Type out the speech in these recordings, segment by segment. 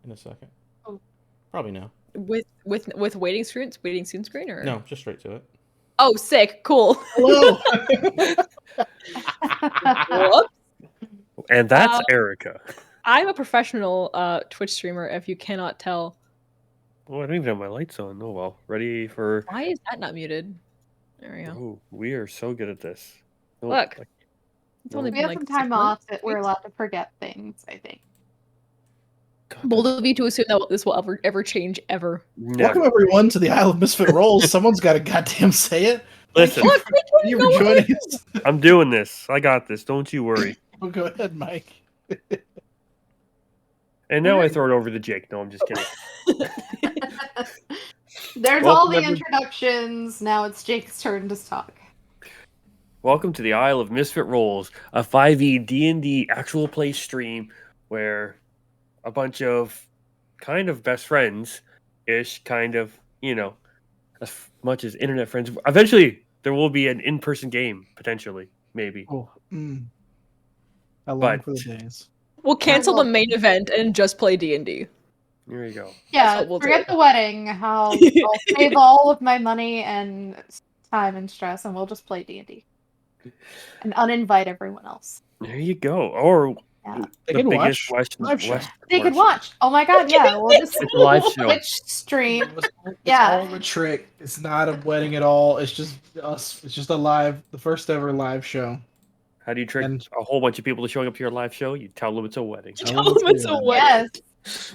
in a second. Oh. Probably now. With waiting soon screen or No, just straight to it. Oh, sick, cool. Hello. Whoops. And that's Erica. I'm a professional Twitch streamer. If you cannot tell, Oh, I don't even have my lights on. Oh well, ready for? why is that not muted? There we go. Oh, we are so good at this. Oh, Look, it's only We been have like some 6 time months, off that we're allowed to forget things, I think. God, Bold of you to assume that this will ever change ever. Welcome everyone to the Isle of Misfit Rolls. Someone's got to goddamn say it. Listen, Look, Thank you for joining us. I'm doing this. I got this. Don't you worry. Well, go ahead, Mike. And now I throw it over to Jake. No, I'm just kidding. There's Welcome, all the everyone. introductions. Now it's Jake's turn to talk. Welcome to the Isle of Misfit Rolls, a 5e D&D actual play stream where a bunch of kind of best friends-ish, kind of, as much as internet friends. Eventually, there will be an in-person game, potentially, maybe. Oh, how long But- for the days? We'll cancel the main event and just play D&D. Here you go. Yeah, what we'll forget do. the wedding. I'll save all of my money and time and stress, and we'll just play D&D. And uninvite everyone else. There you go. Or Yeah. They the can biggest watch live show. They could watch. Oh my god, yeah. We'll just It's a live show. Twitch stream. It's Yeah. all a trick. It's not a wedding at all. It's just us. It's just the first ever live show. How do you trick And- a whole bunch of people to showing up to your live show? You tell them it's a wedding. Tell them it's a wedding. Yes.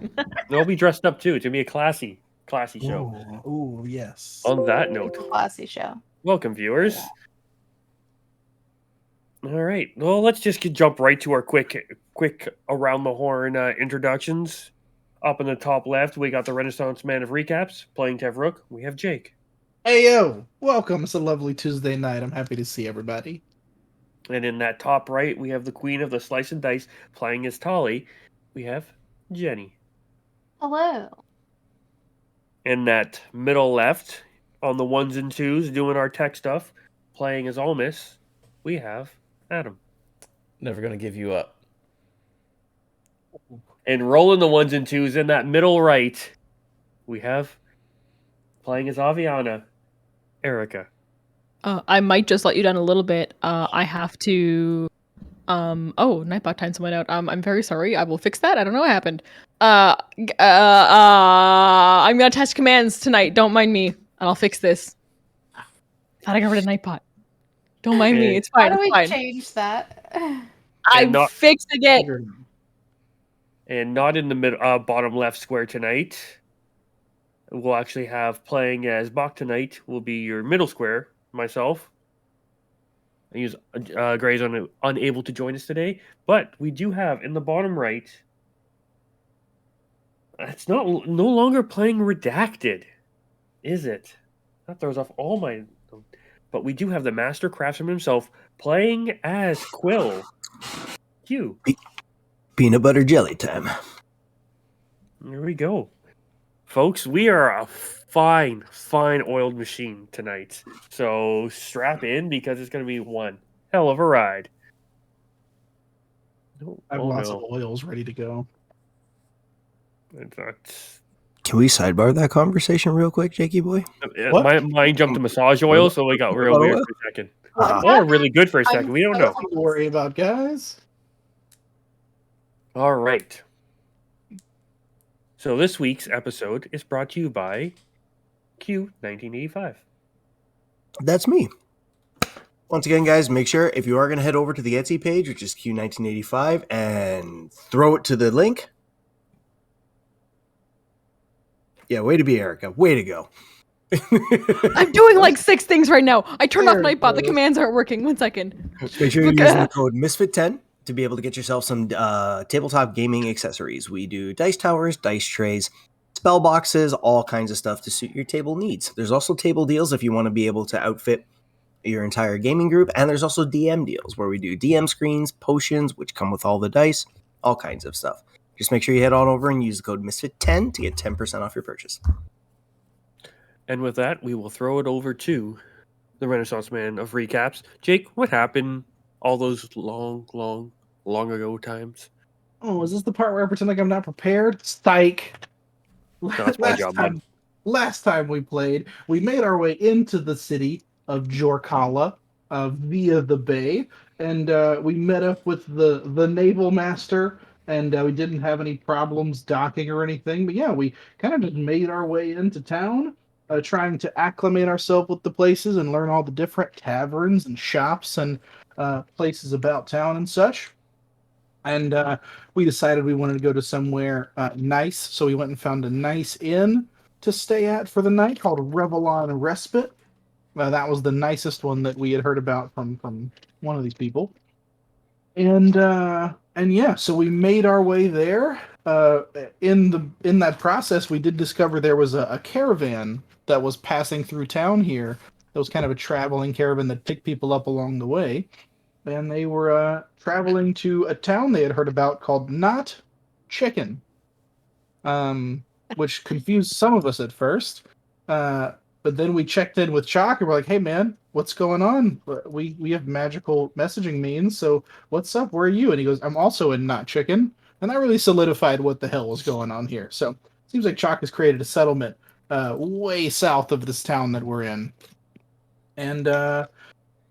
They'll be dressed up too. It's gonna be a classy show. Ooh, yes. On that note, Classy show. welcome viewers. All right. Well, let's just jump right to our quick around the horn introductions. Up in the top left, we got the Renaissance Man of Recaps playing Tev Rook. We have Jake. Hey yo, welcome. It's a lovely Tuesday night. I'm happy to see everybody. And in that top right, we have the Queen of the Slice and Dice playing as Tolly. We have Jenny. Hello. In that middle left, on the ones and twos, doing our tech stuff, playing as Almis, we have Adam. Never gonna give you up. And rolling the ones and twos in that middle right, we have playing as Aviana, Erica. I might just let you down a little bit. I have to. Nightbot time someone out. I'm very sorry. I will fix that. I don't know what happened. I'm gonna test commands tonight. Don't mind me, and I'll fix this. Thought I got rid of Nightbot. Don't mind me. It's How fine. do we It's fine. change that? I'm not- fixing it. And not in the bottom left square tonight. We'll actually have playing as Bach tonight will be your middle square, myself. I use Gray's unable to join us today, but we do have in the bottom right. It's no longer playing Redacted, is it? That throws off all my. But we do have the Master Craftsman himself playing as Quill. Q. Peanut butter jelly time. There we go. Folks, we are a fine oiled machine tonight. So strap in because it's going to be one hell of a ride. I have lots of oils ready to go. Can we sidebar that conversation real quick, Jakey boy? What? My mind jumped to massage oil, so we got real weird for a second. Or really good for a second. We don't know. Nothing to worry about, guys. All right. So this week's episode is brought to you by Q1985. That's me. Once again, guys, make sure if you are going to head over to the Etsy page, which is Q1985, and throw it to the link. Yeah, way to be, Erica. Way to go. I'm doing like 6 things right now. I turned off There it Nightbot. The goes. commands aren't working. 1 second. Make sure you're using the code Misfit10 to be able to get yourself some tabletop gaming accessories. We do dice towers, dice trays, spell boxes, all kinds of stuff to suit your table needs. There's also table deals if you want to be able to outfit your entire gaming group, and there's also DM deals where we do DM screens, potions, which come with all the dice, all kinds of stuff. Just make sure you head on over and use the code Misfit10 to get 10% off your purchase. And with that, we will throw it over to the Renaissance Man of Recaps. Jake, what happened all those long ago times? Oh, is this the part where I pretend like I'm not prepared? Psych. that's my job, bud. Last time we played, we made our way into the city of Jorkala via the bay, and we met up with the naval master, and we didn't have any problems docking or anything. But yeah, we kind of just made our way into town, trying to acclimate ourselves with the places and learn all the different taverns and shops and places about town and such. And we decided we wanted to go to somewhere nice, so we went and found a nice inn to stay at for the night called Revelon Respite. That was the nicest one that we had heard about from one of these people. And yeah, so we made our way there. In that process, we did discover there was a caravan that was passing through town here. It was kind of a traveling caravan that picked people up along the way, and they were traveling to a town they had heard about called Not Chicken, which confused some of us at first. But then we checked in with Chalk and we're like, "Hey, man, what's going on? We have magical messaging means, so what's up? Where are you?" And he goes, "I'm also in Not Chicken," and that really solidified what the hell was going on here. So it seems like Chalk has created a settlement way south of this town that we're in, and it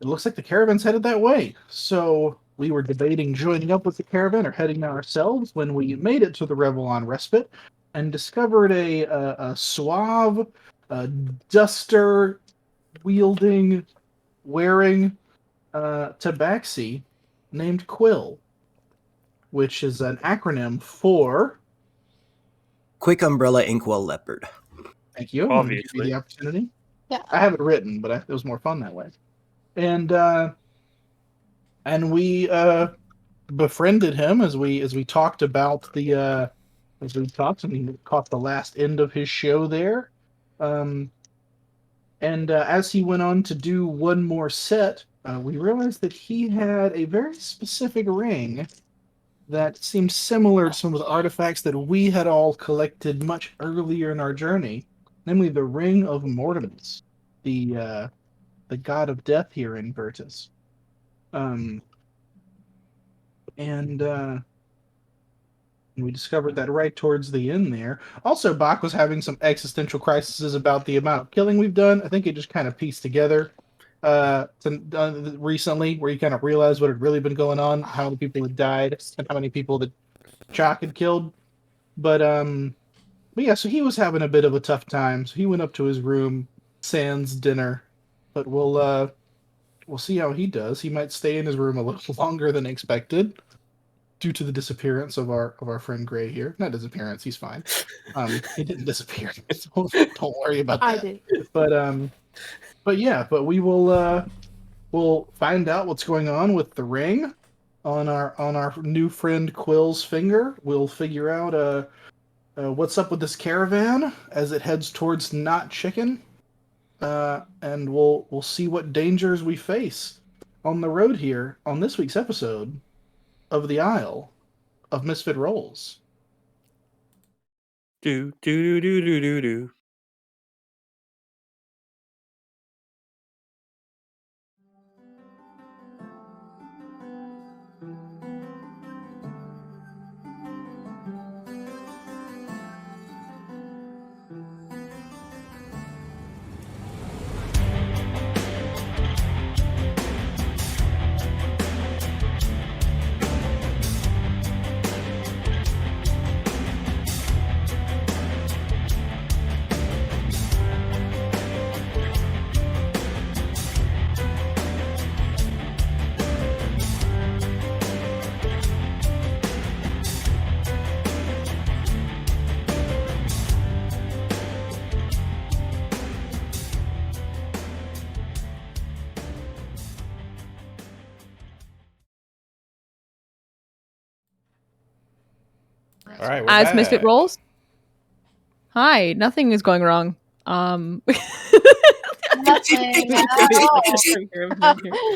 looks like the caravan's headed that way. So we were debating joining up with the caravan or heading there ourselves when we made it to the Revelon Respite and discovered a suave, duster wielding, wearing Tabaxi named Quill, which is an acronym for. Quick Umbrella Inkwell Leopard. Thank you. I'm gonna give you Obviously. the opportunity. Yeah. I have it written, but it was more fun that way. And we befriended him as we talked about the as we talked, and he caught the last end of his show there. And as he went on to do one more set, we realized that he had a very specific ring that seemed similar to some of the artifacts that we had all collected much earlier in our journey, namely the Ring of Mortimus, the god of death here in Virtus. And we discovered that right towards the end there. Also, Bach was having some existential crises about the amount of killing we've done. I think it just kind of pieced together recently, where you kind of realized what had really been going on, how many people had died, and how many people that Chalk had killed. But yeah, so he was having a bit of a tough time. So he went up to his room, sans dinner. But we'll see how he does. He might stay in his room a little longer than expected, due to the disappearance of our friend Gray here. Not disappearance, he's fine. He didn't disappear. Don't worry about that. I did. But yeah, but we will we'll find out what's going on with the ring on our new friend Quill's finger. We'll figure out what's up with this caravan as it heads towards Not Chicken. And we'll see what dangers we face on the road here on this week's episode of the Isle of Misfit Rolls. Do do do do do do. All right, we're As back. Misfit rolls. Hi, nothing is going wrong. Nothing at all.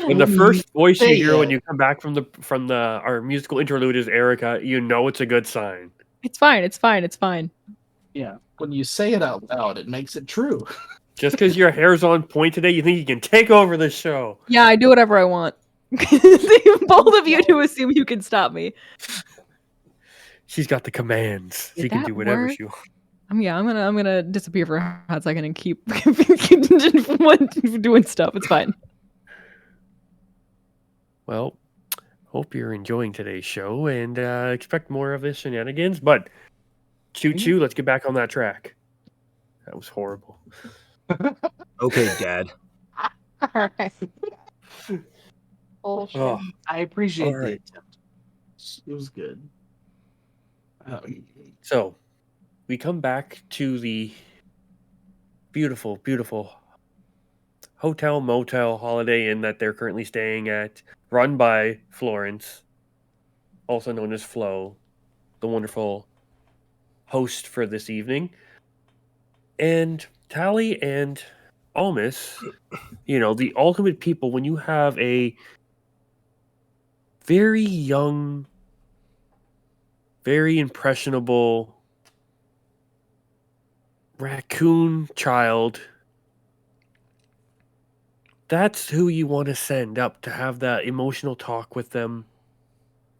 When the first voice you Say hear when it. you come back from the our musical interlude is Erica, you know it's a good sign. It's fine. It's fine. It's fine. Yeah, when you say it out loud, it makes it true. Just because your hair's on point today, you think you can take over the show. Yeah, I do whatever I want. Both of you to assume you can stop me. She's got the commands. Did She can that do whatever work? she wants. Yeah, I'm gonna disappear for a hot second and keep doing stuff. It's fine. Well, hope you're enjoying today's show and expect more of this shenanigans. But choo-choo, let's get back on that track. That was horrible. Okay, Dad. Alright. Bullshit. Oh, I appreciate All right. the attempt. It was good. so we come back to the beautiful, beautiful hotel, motel, Holiday Inn that they're currently staying at, run by Florence, also known as Flo, the wonderful host for this evening. And Tally and Almus, the ultimate people, when you have a very young, very impressionable raccoon child, that's who you want to send up to have that emotional talk with them.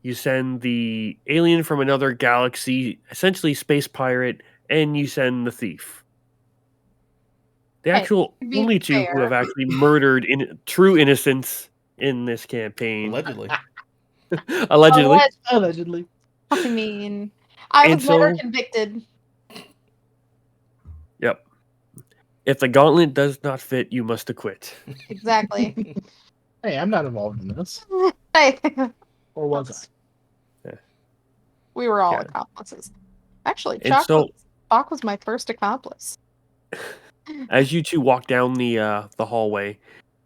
You send the alien from another galaxy, essentially space pirate, and you send the thief. The Hey, actual to be only two who fair- have actually murdered in true innocence in this campaign. Allegedly. Allegedly. Allegedly. I mean, I And was never so- convicted. Yep. If the gauntlet does not fit, you must acquit. Exactly. Hey, I'm not involved in this. Hey, Or was I? we were all Yeah. accomplices. Actually, And so- Chalk was my first accomplice. As you two walk down the hallway,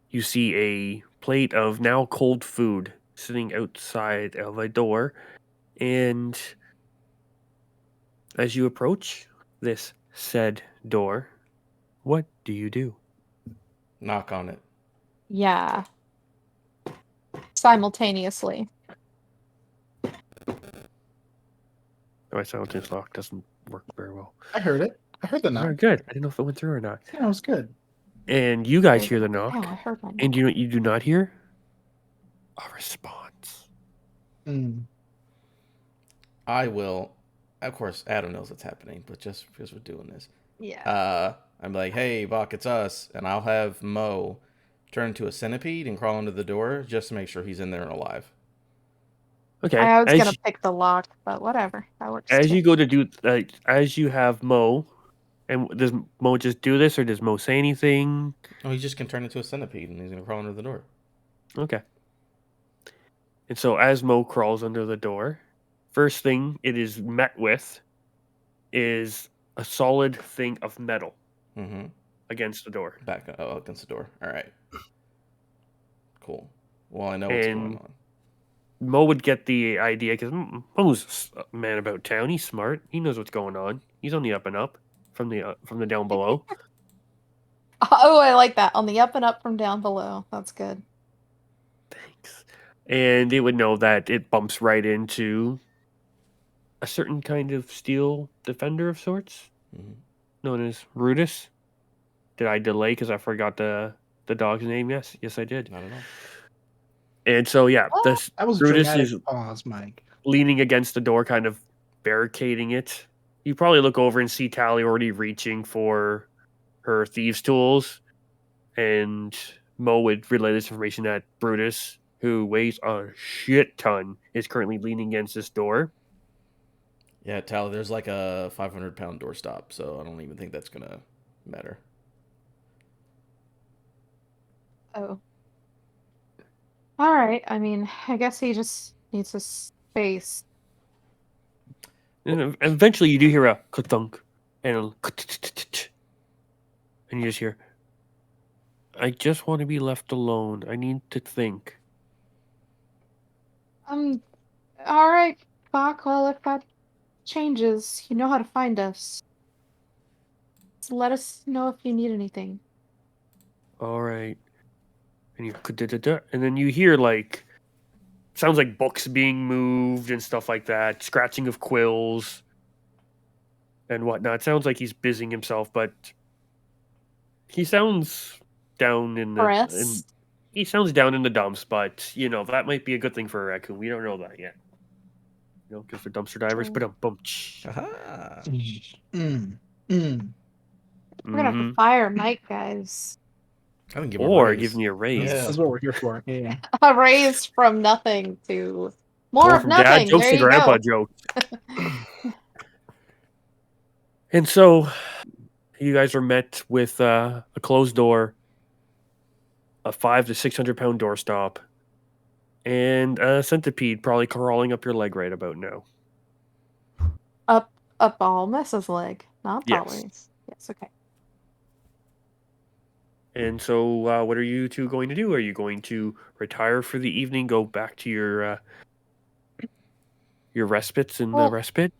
you see a plate of now cold food sitting outside of a door, and as you approach this said door, what do you do? Knock on it. Yeah. Simultaneously. My silence lock doesn't work very well. I heard it. I heard the knock. Very good. I didn't know if it went through or not. Yeah, it was good. And you guys hear the knock, Oh, I heard my and you do not hear a response. Mm. I will. Of course, Adam knows what's happening, but just because we're doing this, Yeah. I'm like, "Hey, Bach, it's us," and I'll have Mo turn into a centipede and crawl under the door just to make sure he's in there and alive. Okay. I was as gonna pick the lock, but whatever. That works. as too. you go to do, as you have Mo, and does Mo just do this, or does Mo say anything? Oh, he just can turn into a centipede and he's gonna crawl under the door. Okay. And so as Mo crawls under the door, first thing it is met with is a solid thing of metal Mm-hmm. against the door. Back against the door. All right. Cool. Well, I know what's going And- on. Mo would get the idea because Mo's a man about town. He's smart. He knows what's going on. He's on the up and up from the down below. Oh, I like that. On the up and up from down below. That's good. Thanks. And it would know that it bumps right into a certain kind of steel defender of sorts, Mhm. known as Rudis. Did I delay because I forgot the dog's name? Yes, I did. I don't know. And so yeah, Oh, this That was Brutus dramatic is pause, Mike. leaning against the door, kind of barricading it. You probably look over and see Tally already reaching for her thieves' tools, and Mo would relay this information that Brutus, who weighs a shit ton, is currently leaning against this door. Yeah, Tally, there's like a 500-pound doorstop, so I don't even think that's gonna matter. Oh. All right. I mean, I guess he just needs a space. And eventually, you do hear a ka-thunk and a ka-t-t-t-t, and you just hear, "I just want to be left alone. I need to think." All right, Bach. Well, if that changes, you know how to find us. So let us know if you need anything. All right. And you ka-da-da-da, and then you hear like sounds like books being moved and stuff like that, scratching of quills and whatnot. Sounds like he's busying himself, but he sounds down in the Pressed. he sounds down in the dumps, but that might be a good thing for a raccoon. We don't know that yet. You know, because they're dumpster divers. But Aha. Mm. We're gonna have to fire Mike, guys. I didn't give him a or raise. give me a raise. Yeah. That's what we're here for. Yeah. A raise from nothing to more Going of from dad nothing. jokes There to you grandpa go. jokes. And so, you guys are met with a closed door, a 500 to 600 pound doorstop, and a centipede probably crawling up your leg right about now. Up Almessa's leg, not Yes. Polly's. Yes, okay. And so, what are you two going to do? Are you going to retire for the evening, go back to your respites in the Well- respite?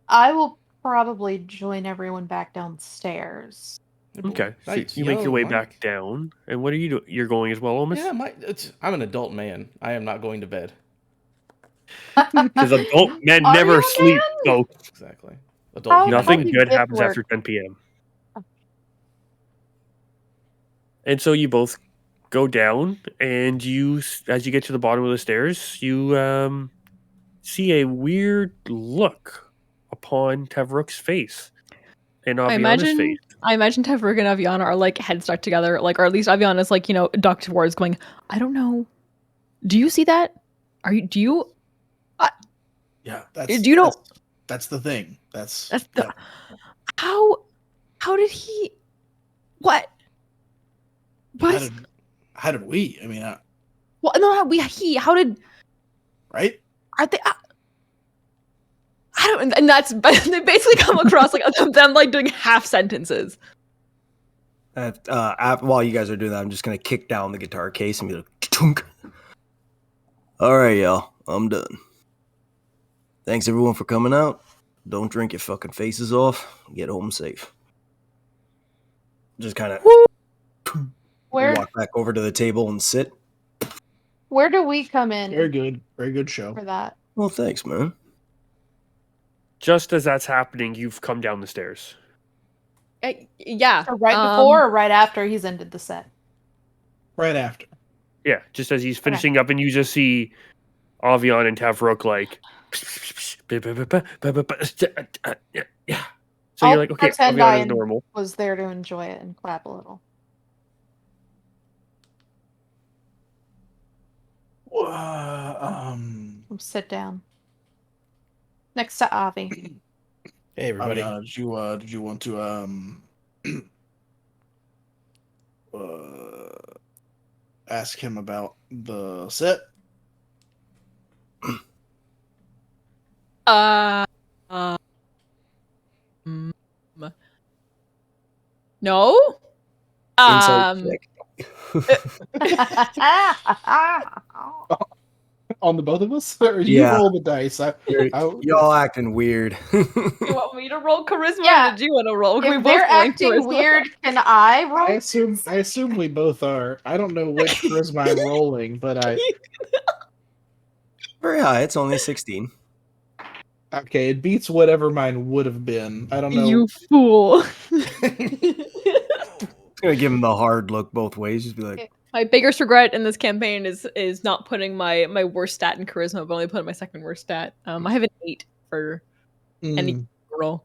I will probably join everyone back downstairs. Okay, so Nice. you make your way Mike. back down. And what are you doing? You're going as well, almost? Yeah, I'm an adult man. I am not going to bed. Because adult men Are never you a sleep, man? so Exactly. How- Adult human nothing do you good get happens work? after 10 p.m. Oh. And so you both go down, and as you get to the bottom of the stairs, you see a weird look upon Tevrook's face and I Aviana's face. imagine Tevrook and Aviana are like heads stuck together, like, or at least Aviana's like, ducked towards, going, I don't know. Do you see that? Do you? Yeah. That's, Do you know? That's the thing. That's the. How did he? What? What is? How did we? I mean, Well, no, how did? right? Are they? I don't, and that's they basically come across like them like doing half sentences. While you guys are doing that, I'm just gonna kick down the guitar case and be like, "Tunk." All right, y'all, I'm done. Thanks everyone for coming out. Don't drink your fucking faces off. Get home safe. Just kind of Where walk back over to the table and sit. where do we come in Very good show. for that? Well, thanks, man. Just as that's happening, you've come down the stairs. Yeah. So right before or right after he's ended the set? Right after. Yeah, just as he's finishing up, and you just see Avian and Tavrook like. Yeah. So I'll you're like, okay, pretend Avian I is normal. was there to enjoy it and clap a little. Sit down next to Avi. Hey, everybody. Did you want to ask him about the set? No. Insight check. On the both of us? Or you Yeah. roll the dice? Y'all acting weird. You want me to roll charisma? Yeah. Or did you want to roll? If they're acting weird, can I roll? I assume we both are. I don't know which charisma I'm rolling, but Very high. It's only 16. okay, it beats whatever mine would have been. I don't know. You fool. I'm gonna give him the hard look both ways. Just be like, My biggest regret in this campaign is not putting my worst stat in charisma, but only putting my second worst stat. I have an 8 for any roll.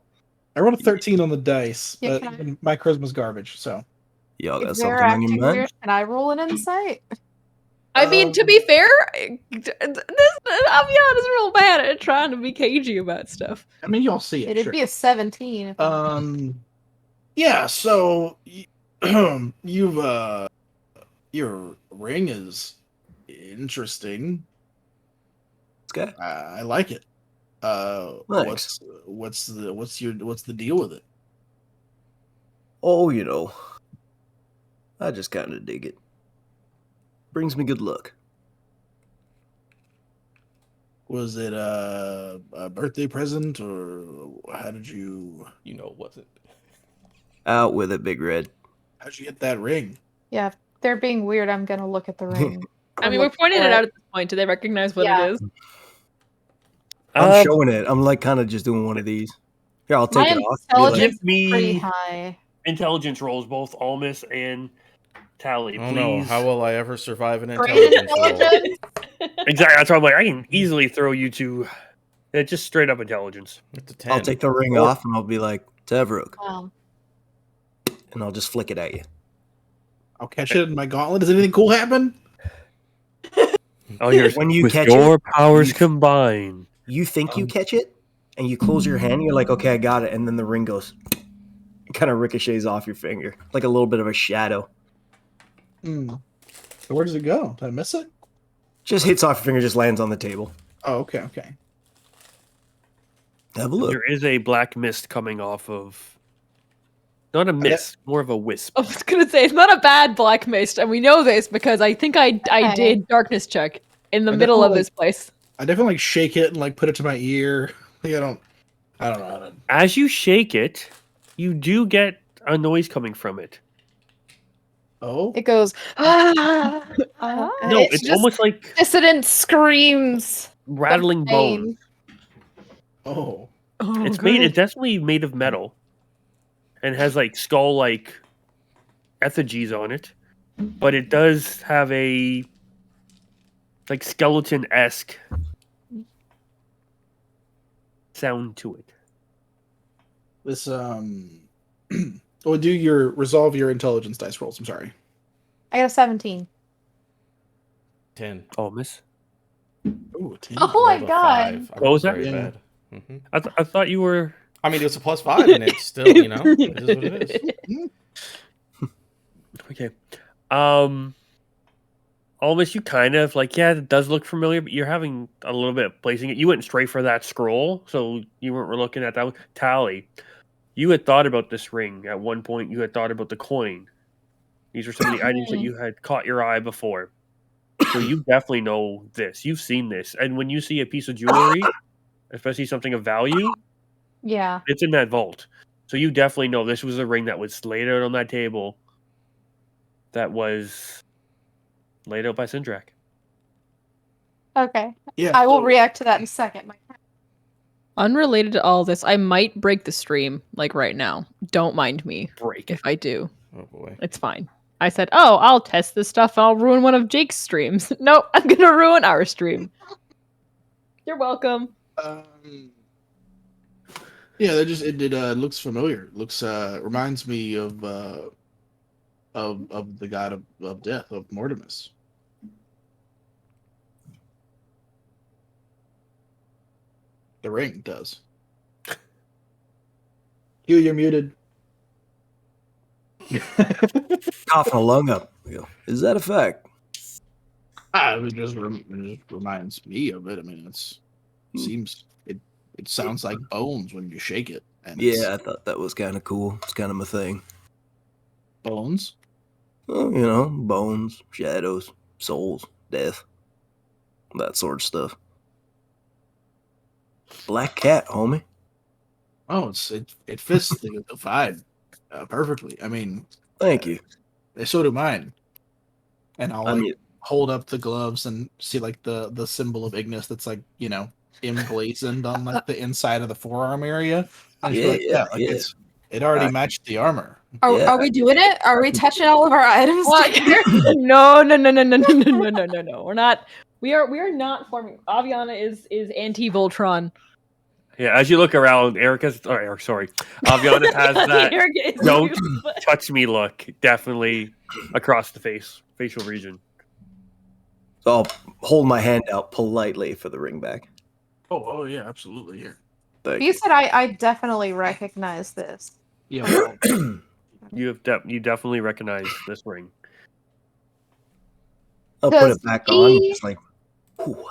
I rolled a 13 on the dice, Yeah, but my charisma's garbage. So y'all got If something they're on your acting mind? weird, can I roll an insight? I mean, to be fair, this Avian is real bad at trying to be cagey about stuff. I mean, y'all see it. It'd Sure. be a 17. If Yeah. So you've your ring is interesting. This guy? I like it. Thanks. What's the deal with it? Oh, I just kind of dig it. Brings me good luck. Was it a birthday present, or how did you? It wasn't. Out with it, Big Red. How'd you get that ring? Yeah, if they're being weird, I'm gonna look at the ring. I mean, we're pointing it out at this point. Do they recognize what Yeah. it is? I'm showing it. I'm like kind of just doing one of these. Here, I'll take My it off. Be intelligence Give me pretty high. intelligence rolls, both Almus and Tally, I please. don't know. How will I ever survive an Great intelligence roll? intelligence. Exactly. That's why I'm like, I can easily throw you to just straight up intelligence. It's a 10. I'll take the ring off and I'll be like, Tevrook, Wow. and I'll just flick it at you. I'll catch it in my gauntlet. Does anything cool happen? Oh, here's When you with catch your it, powers you- combined. You think you catch it, and you close your hand, and you're like, okay, I got it, and then the ring goes, it kind of ricochets off your finger, like a little bit of a shadow. So where does it go? Did I miss it? Just hits off your finger, just lands on the table. Oh, okay. Have a look. There is a black mist coming off of. Not a mist, more of a wisp. I was gonna say it's not a bad black mist, and we know this because I think I Okay. did darkness check in the I middle of definitely- this place. I definitely shake it and like put it to my ear. Like, I don't know how to. As you shake it, you do get a noise coming from it. Oh, It goes. No, it's just almost like dissident screams. rattling bones. Pain. oh. Oh, It's good. definitely made of metal, and has like skull-like effigies on it, but it does have a like skeleton-esque sound to it. This Oh, do your resolve your intelligence dice rolls. I'm sorry. I got a 17. 10. Oh, miss. Ooh, 10. Oh my Rolled a god. 5. I What was rolled that? very Yeah. bad. Mhm. I thought you were. I mean, it's a +5, and it's still, you know, it is what it is. Okay. Almost you kind of like, yeah, it does look familiar, but you're having a little bit of placing it. You went straight for that scroll, so you weren't looking at that one. Tally. You had thought about this ring at one point. You had thought about the coin. These are some of the items that you had caught your eye before. So you definitely know this. You've seen this. And when you see a piece of jewelry, especially something of value, Yeah. it's in that vault. So you definitely know this was a ring that was laid out on that table that was laid out by Sindrak. Okay. Yeah. I will so- react to that in a second. Unrelated to all this, I might break the stream like right now. Don't mind me Break. if I do. Oh, boy. It's fine. I said, "Oh, I'll test this stuff. And I'll ruin one of Jake's streams." No, I'm gonna ruin our stream. You're welcome. Yeah, it looks familiar. Looks reminds me of the god of death, of Mortimus. The ring does. Hugh, you're muted. Coughing a lung up. I go, is that a fact? It just reminds me of it. I mean, it sounds like bones when you shake it. And it's Yeah, I thought that was kind of cool. It's kind of my thing. bones. Well, you know, bones, shadows, souls, death, that sort of stuff. Black cat, homie. Oh, it fits the vibe perfectly. I mean, Thank you. so do mine. And I'll I like mean, hold up the gloves and see like the symbol of Ignis that's like, you know, emblazoned on like the inside of the forearm area. And Yeah, yeah, yeah. it already matched the armor. Yeah. Are we doing it? Are we touching all of our items together? No. We're not. We are not forming. Aviana is anti-Voltron. Yeah, as you look around, Aviana has that Erica is don't useless. touch me look definitely across the facial region. So I'll hold my hand out politely for the ring back. Oh yeah, absolutely. Here. Thank You you. said I definitely recognize this. Yeah. Well, You definitely recognize this ring. I'll put Does it back on. he- Just like, whew.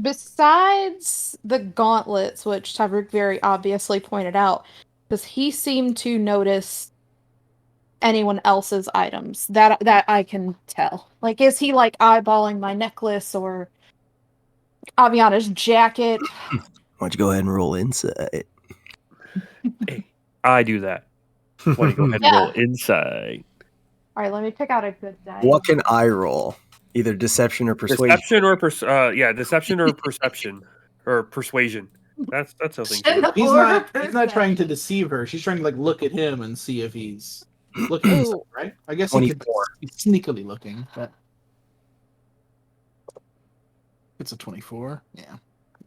Besides the gauntlets, which Tabaxi very obviously pointed out, does he seem to notice anyone else's items that I can tell? Like, is he like eyeballing my necklace or Aviana's jacket? Why don't you go ahead and roll insight? I do that. Why don't you go ahead and Yeah. roll inside? All right, let me pick out a good die. What can I roll? Either deception or persuasion. Deception or deception or perception or persuasion. That's how things work. he's Or not perception. trying to deceive her. She's trying to like look at him and see if he's looking at Ooh. something, right? I guess he could 24. be sneakily looking. But It's a 24. Yeah.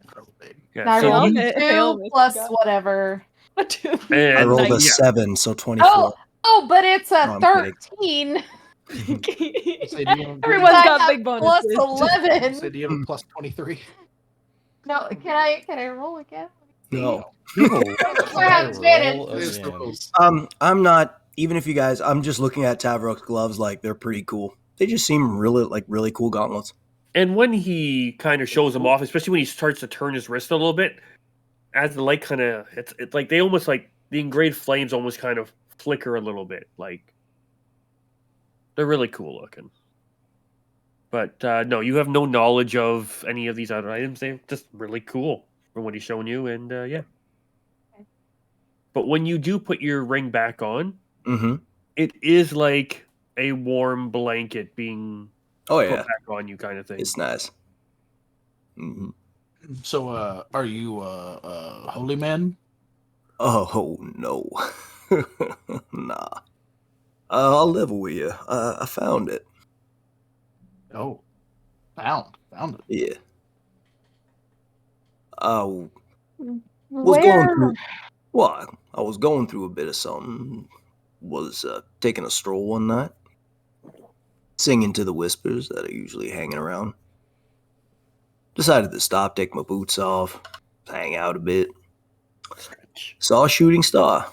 Probably. Yeah, Now so roll you, Fail, 2 Mr. plus God. whatever. and I rolled a yeah, 7, so 24. Oh, but it's a No, I'm kidding. 13. Say, do you have, Everyone's I got have big bonuses. plus 11. say, do you have a plus 23? No, can I roll again? No. no. I have advantage. Roll There's the again. rules. I'm not. Even if you guys, I'm just looking at Tavrook's gloves. Like they're pretty cool. They just seem really cool gauntlets. And when he kind of shows them off, especially when he starts to turn his wrist a little bit, as the light kind of, it's like they almost like the engraved flames almost kind of flicker a little bit. Like they're really cool looking. But no, you have no knowledge of any of these other items. They're just really cool from what he's showing you, and yeah. Okay. But when you do put your ring back on, Mm-hmm. it is like a warm blanket being Oh put yeah, back on you, kind of thing. it's nice. Mm-hmm. So, are you holy man? Oh no, nah. I'll level with you. I found it. Oh, found it. Yeah. I was going Where? through. Well, I was going through a bit of something. Was taking a stroll one night, singing to the whispers that are usually hanging around. Decided to stop, take my boots off, hang out a bit. Saw a shooting star.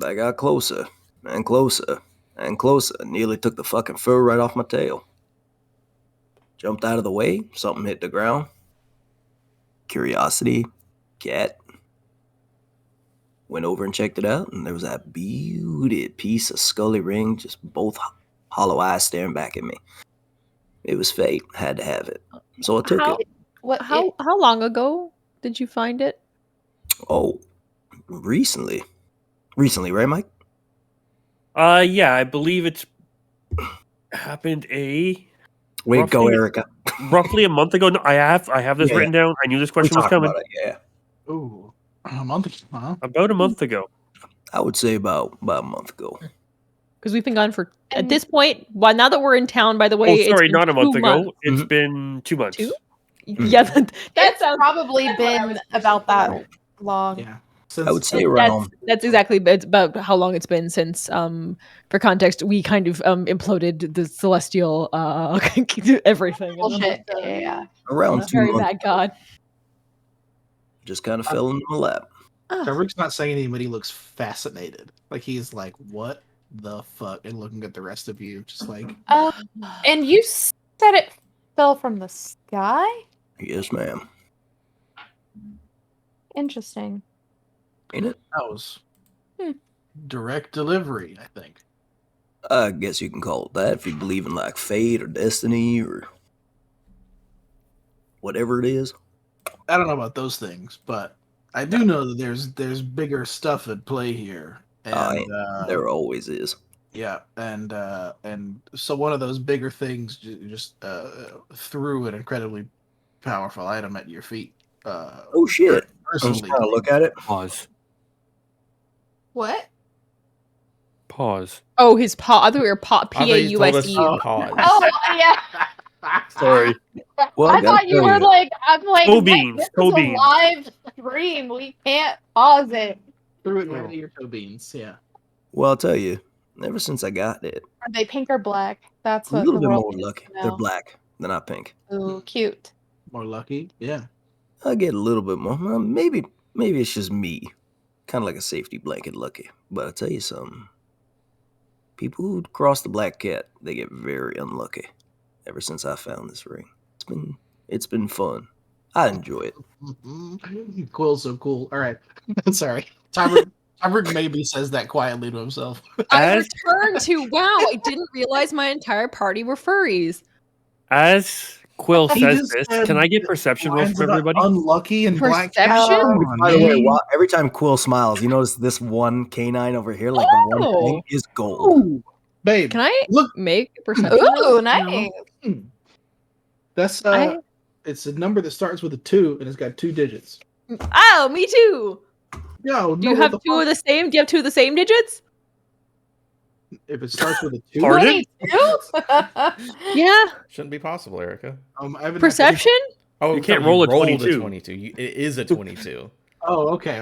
I got closer and closer and closer. Nearly took the fucking fur right off my tail. Jumped out of the way. Something hit the ground. Curiosity. Cat. Went over and checked it out, and there was that beauty piece of scully ring, just both hollow eyes staring back at me. It was fate. Had to have it. So I took How- it. What? How long ago did you find it? Oh, recently. Recently, right, Mike? Yeah, I believe it's happened Way to go, Roughly- Erica. roughly a month ago. No, I have this Yeah. written down. I knew this We question was talked coming. about it, yeah. Ooh, a month ago, huh? About a month ago. I would say about a month ago. Because we've been gone for at And- this point. Well, now that we're in town, by the way, Oh, sorry, it's been not a month 2 ago. months. It's Mhm. been 2 months. 2? Mhm. Yeah, that It's sounds. probably that's what I been was about that long. Yeah. I would say That's around. that's exactly it's about how long it's been since. For context, we kind of imploded the celestial everything. Bullshit. Yeah. Around A 2 very months. bad god. Just kind of fell into my lap. Rick's not saying anything, but he looks fascinated. Like he's like, "What the fuck?" and looking at the rest of you, just like, And you said it fell from the sky? Yes, ma'am. Interesting. Ain't it? that was Hmm. direct delivery. I think. I guess you can call it that if you believe in like fate or destiny or whatever it is. I don't know about those things, but I do know that there's bigger stuff at play here, and There always is. yeah, and so one of those bigger things just threw an incredibly powerful item at your feet. Oh shit! I'm just Personally, trying to look at it. Pause. What? Pause. Oh, his paw. I thought we were I thought you told us PAUSE. to pause. Oh, yeah. Sorry. Well, I gotta thought you tell were like, I'm like, Toe wait, beans, this toe is a beans. live stream. We can't pause it. threw it right at your toe beans. Yeah. Well, I'll tell you. Ever since I got it, Are they pink or black? That's a what little the bit world more needs lucky. to They're know. black. They're not pink. Ooh, cute. More lucky. Yeah. I get a little bit more. Well, maybe it's just me. Kind of like a safety blanket lucky. But I'll tell you something. People who cross the black cat, they get very unlucky. Ever since I found this ring, it's been fun. I enjoy it. Quill's so cool. All right. Sorry. Tybert maybe says that quietly to himself. I As returned to wow. I didn't realize my entire party were furries. as Quill He says just this, said can I get perception rolls lines from about everybody? Unlucky and black cat. Perception? Come on, By the way, man. every time Quill smiles, you notice this one canine over here, like the one Oh. thing, is gold. Ooh, babe. Can I Look, make a perception? Ooh, roll? nice. that's I- it's a number that starts with a 2 and it's got 2 digits. Oh, me too. Yo, Do you have two of the same? Do you have two of the same digits? If it starts with a 2, Pardon? 22? Yeah. Shouldn't be possible, Erica. I haven't Perception? Oh, You can't sorry, roll a rolled 22. 22. It is a 22. Oh, okay.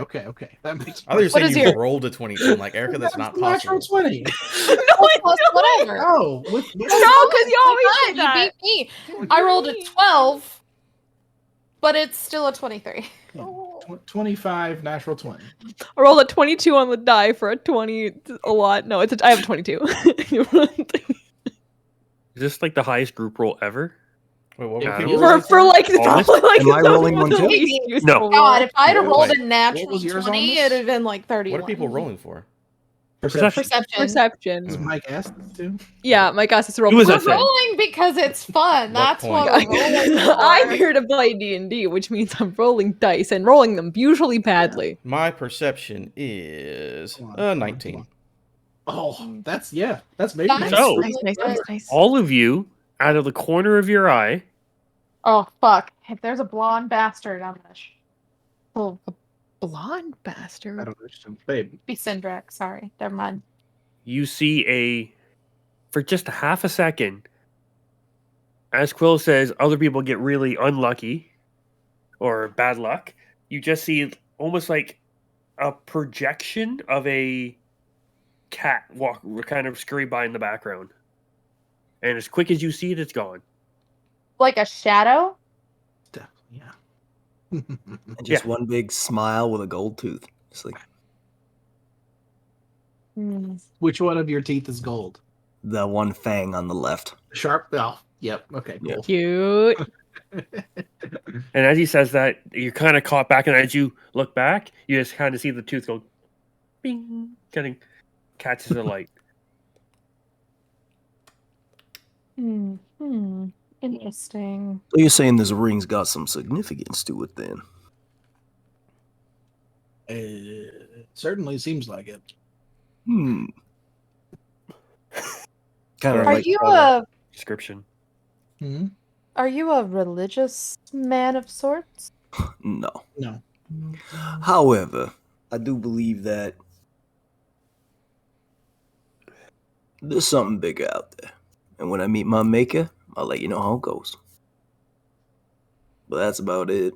That makes. I thought you were What saying is you your- rolled a 22. I'm like, Erica, that's not natural possible. 20. No, Plus whatever. Oh, with No, because you always say You that. beat me. I rolled a 12, but it's still a 23. 25 natural 20. I rolled a 22 on the die for a 20. It's a lot. No, I have a 22. Is this like the highest group roll ever? Wait, what Yeah, were for- people for rolling for like Honest? probably like Am I some rolling of one the too? least No. useful God, roll. if I had Wait, rolled wait. a natural What was yours on 20, this? it'd have been like 31. What are people rolling for? Perception. Perception. Perception. Is Mike asked this too? Yeah, my gosh, it's a roll. Who was We're that saying? rolling because it's fun. What That's point? what we're rolling for. I'm here to play D&D, which means I'm rolling dice and rolling them usually badly. My perception is Come on, 19. Oh, that's maybe Nice. So- Nice. All of you, out of the corner of your eye, Oh, fuck. If there's a blonde bastard, I'm gonna oh, Blonde I bastard. don't understand. Babe, be Sindrak. Sorry. Never mind. you see for just a half a second, as Quill says, other people get really unlucky or bad luck. You just see almost like a projection of a cat kind of scurry by in the background. And as quick as you see it, it's gone. Like a shadow? definitely, yeah. And just one big smile with a gold tooth. It's like Hmm. Which one of your teeth is gold? the one fang on the left. Sharp? Oh, yep. Okay, Yeah. cool. Cute. And as he says that, you're kind of caught back. And as you look back, you just kind of see the tooth go bing, kind of catches the light. Interesting. So you're saying this ring's got some significance to it then? It certainly seems like it. Hmm. Kind of Are Are like you all a Description. Hmm? are you a religious man of sorts? no. No. However, I do believe that there's something bigger out there. And when I meet my maker, I'll let you know how it goes. But that's about it.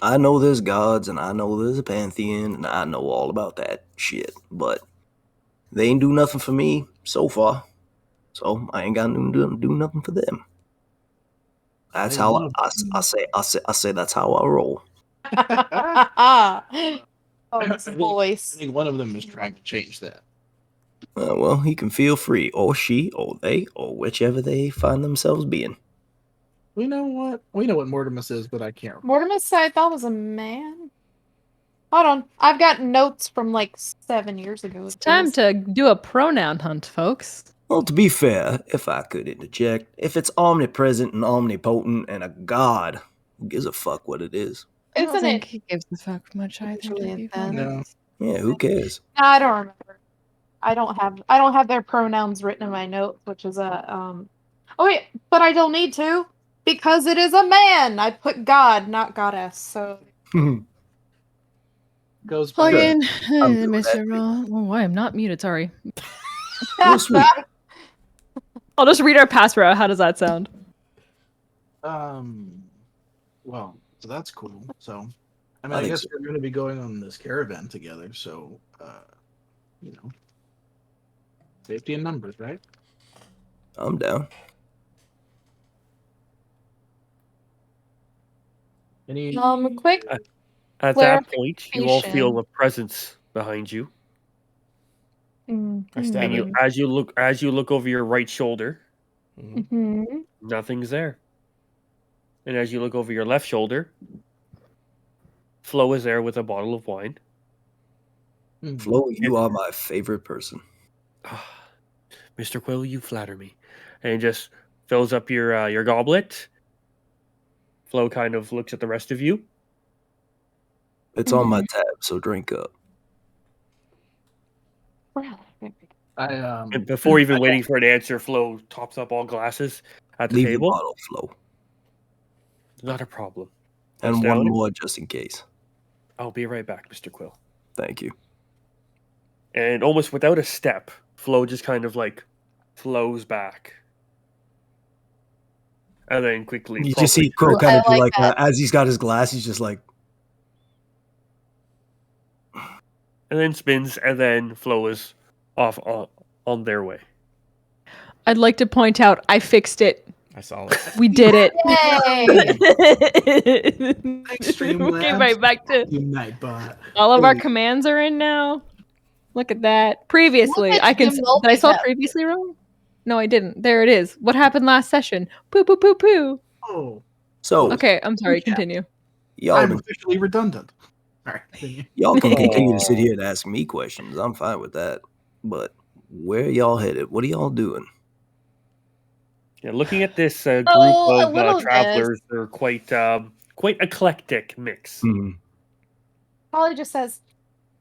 I know there's gods and I know there's a pantheon and I know all about that shit. But they ain't do nothing for me so far. So I ain't got to do nothing for them. That's Hey, how one of- I say that's how I roll. Oh, this I voice. think one of them is trying to change that. Well, he can feel free, or she, or they, or whichever they find themselves being. We know what Mortimus is, but I can't remember. Mortimus, I thought was a man. Hold on. I've got notes from like 7 years ago. It's time to do a pronoun hunt, folks. Well, to be fair, if I could interject, if it's omnipresent and omnipotent and a god, who gives a fuck what it is? I don't Isn't think it? he gives a fuck much either. Usually To be it then. honest. Yeah, who cares? I don't remember. I don't have their pronouns written in my notes, which is a Oh wait, but I don't need to because it is a man. I put God, not goddess. So Goes Plug by- in, I'm doing Mr. that. Roll. Oh, I am not muted. Sorry. Well, sweet. I'll just read our password. How does that sound? Well, so that's cool. So I mean, I I think guess so. we're gonna be going on this caravan together, so safety in numbers, right? I'm down. Any quick. At that point, you all feel Clarification. a presence behind you. I stab And it. as you look over your right shoulder, Mhm. nothing's there. And as you look over your left shoulder, Flo is there with a bottle of wine. Flo, you are my favorite person. Mr. Quill, you flatter me. And he just fills up your goblet. Flo kind of looks at the rest of you. It's on my tab, so drink up. And before even waiting for an answer, Flo tops up all glasses at the Leave table. the bottle, Flo. Not a problem. And Puts one down. more just in case. I'll be right back, Mr. Quill. Thank you. And almost without a step, Flo just kind of like flows back. And then quickly. You just see properly Crow kind of I do like like that. as he's got his glass, he's just like, and then spins, and then Flo is off on their way. I'd like to point out I fixed it. I saw it. We did it. Extreme We came Labs. right back to You Nightbot. all of our Hey. commands are in now. Look at that. Previously, Look at I can. you Did I spell multitask. previously wrong? No, I didn't. There it is. What happened last session? Poo poo poo poo. Oh, so Okay, I'm sorry. Yeah. Continue. y'all I'm can, officially redundant. All right. Continue. y'all can continue to Aw. sit here and ask me questions. I'm fine with that. But where y'all headed? What are y'all doing? Yeah, looking at this group Oh, a of little bit. travelers, they're quite eclectic mix. Hmm. Polly just says,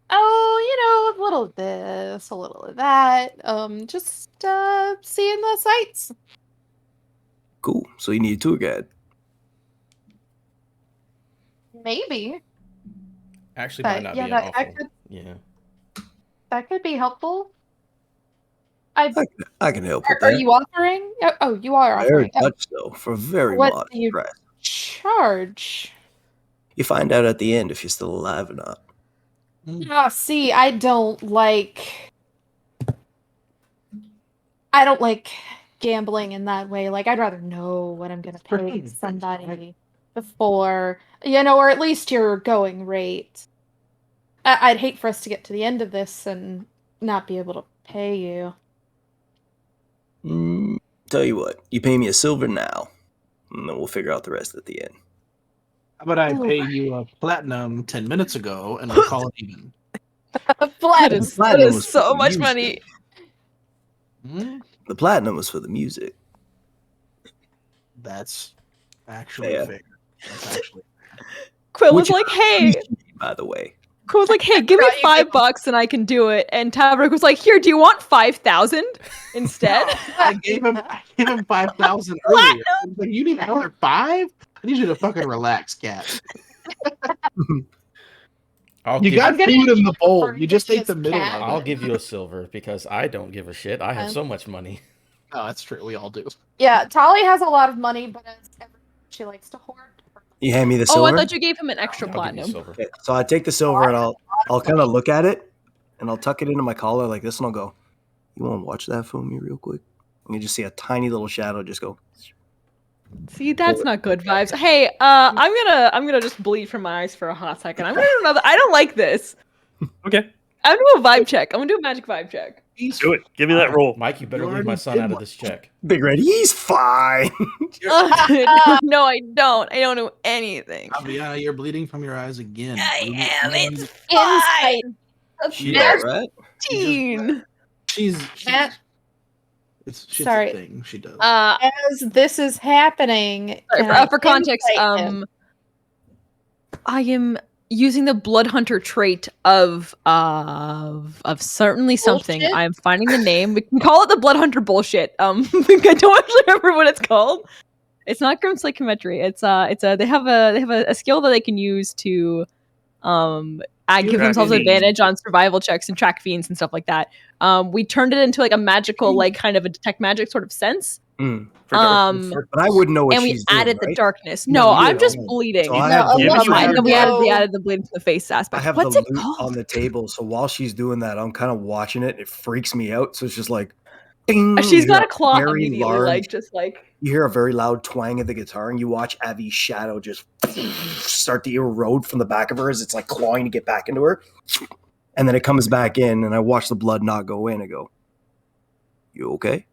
"Oh, a little of this, a little of that. Just seeing the sights." Cool. So you need a tour guide. Maybe Actually, But, might not yeah, be an that awful. could- Yeah. that could be helpful. I can help with Are that. you offering? Oh, you are Very offering. Oh, much so. For very What modest do you- price. charge. You find out at the end if you're still alive or not. See, I don't like gambling in that way. Like, I'd rather know what I'm gonna pay somebody before, or at least your going rate. I'd hate for us to get to the end of this and not be able to pay you. Tell you what, you pay me a silver now, and then we'll figure out the rest at the end. How about I Ooh. pay you a platinum 10 minutes ago and we'll call it even? That Platinum. is platinum was for so the much music. money. Hmm? The platinum was for the music. That's actually Yeah. fair. That's actually Quill was Which like, I "Hey." appreciate, by the way. Quill was like, "Hey, give me Forgot you could- $5 and I can do it." And Taverick was like, "Here, do you want 5,000 instead?" I gave him 5,000 earlier. I was like, you need another 5? I need you to fucking relax, cat. I'll You give got I'm gonna food in the use bowl. for You just ate this the middle cat. of I'll it. give you a silver because I don't give a shit. I have so much money. Oh, that's true. We all do. Yeah, Tolly has a lot of money, but she likes to hoard. You hand me the Oh, silver. I thought you gave him an extra I'll give you platinum. silver. Okay, so I take the silver and I'll kind of look at it and I'll tuck it into my collar like this and I'll go, "You want to watch that for me real quick?" And you just see a tiny little shadow just go. See, that's not good vibes. Hey, I'm gonna just bleed from my eyes for a hot second. I'm gonna do another. I don't like this. Okay, I'm gonna do a vibe check. I'm gonna do a magic vibe check. do it. Give me that roll. Mike, you better You leave my already son did out of one. this check. Big Red, he's fine. No, I don't. I don't know anything. Aviana, you're bleeding from your eyes again. It's Insight. She There's- all right? 15. She's Cat. it's Sorry. a thing she does. As this is happening, Sorry, can I for context, insight him? I am using the blood hunter trait of certainly something. Bullshit? I'm finding the name. We can call it the blood hunter bullshit. I don't actually remember what it's called. It's not Grim Psychometry. They have a skill that they can use to give Track themselves fiends. advantage on survival checks and track fiends and stuff like that. We turned it into like a magical, like kind of a detect magic sort of sense. For darkness. But I wouldn't know what And we she's doing, added the right? darkness. No, No, you I'm don't. just bleeding. So I No, have unless you And then we know- added the bleeding to the face I aspect. have What's the it loot called? on the table, so while she's doing that, I'm kind of watching it. It freaks me out, so it's just like, ding. She's You got hear a cloth very immediately, large- like just like You hear a very loud twang of the guitar, and you watch Avi's shadow just start to erode from the back of her as it's like clawing to get back into her. And then it comes back in, and I watch the blood not go in. I go, "You okay?"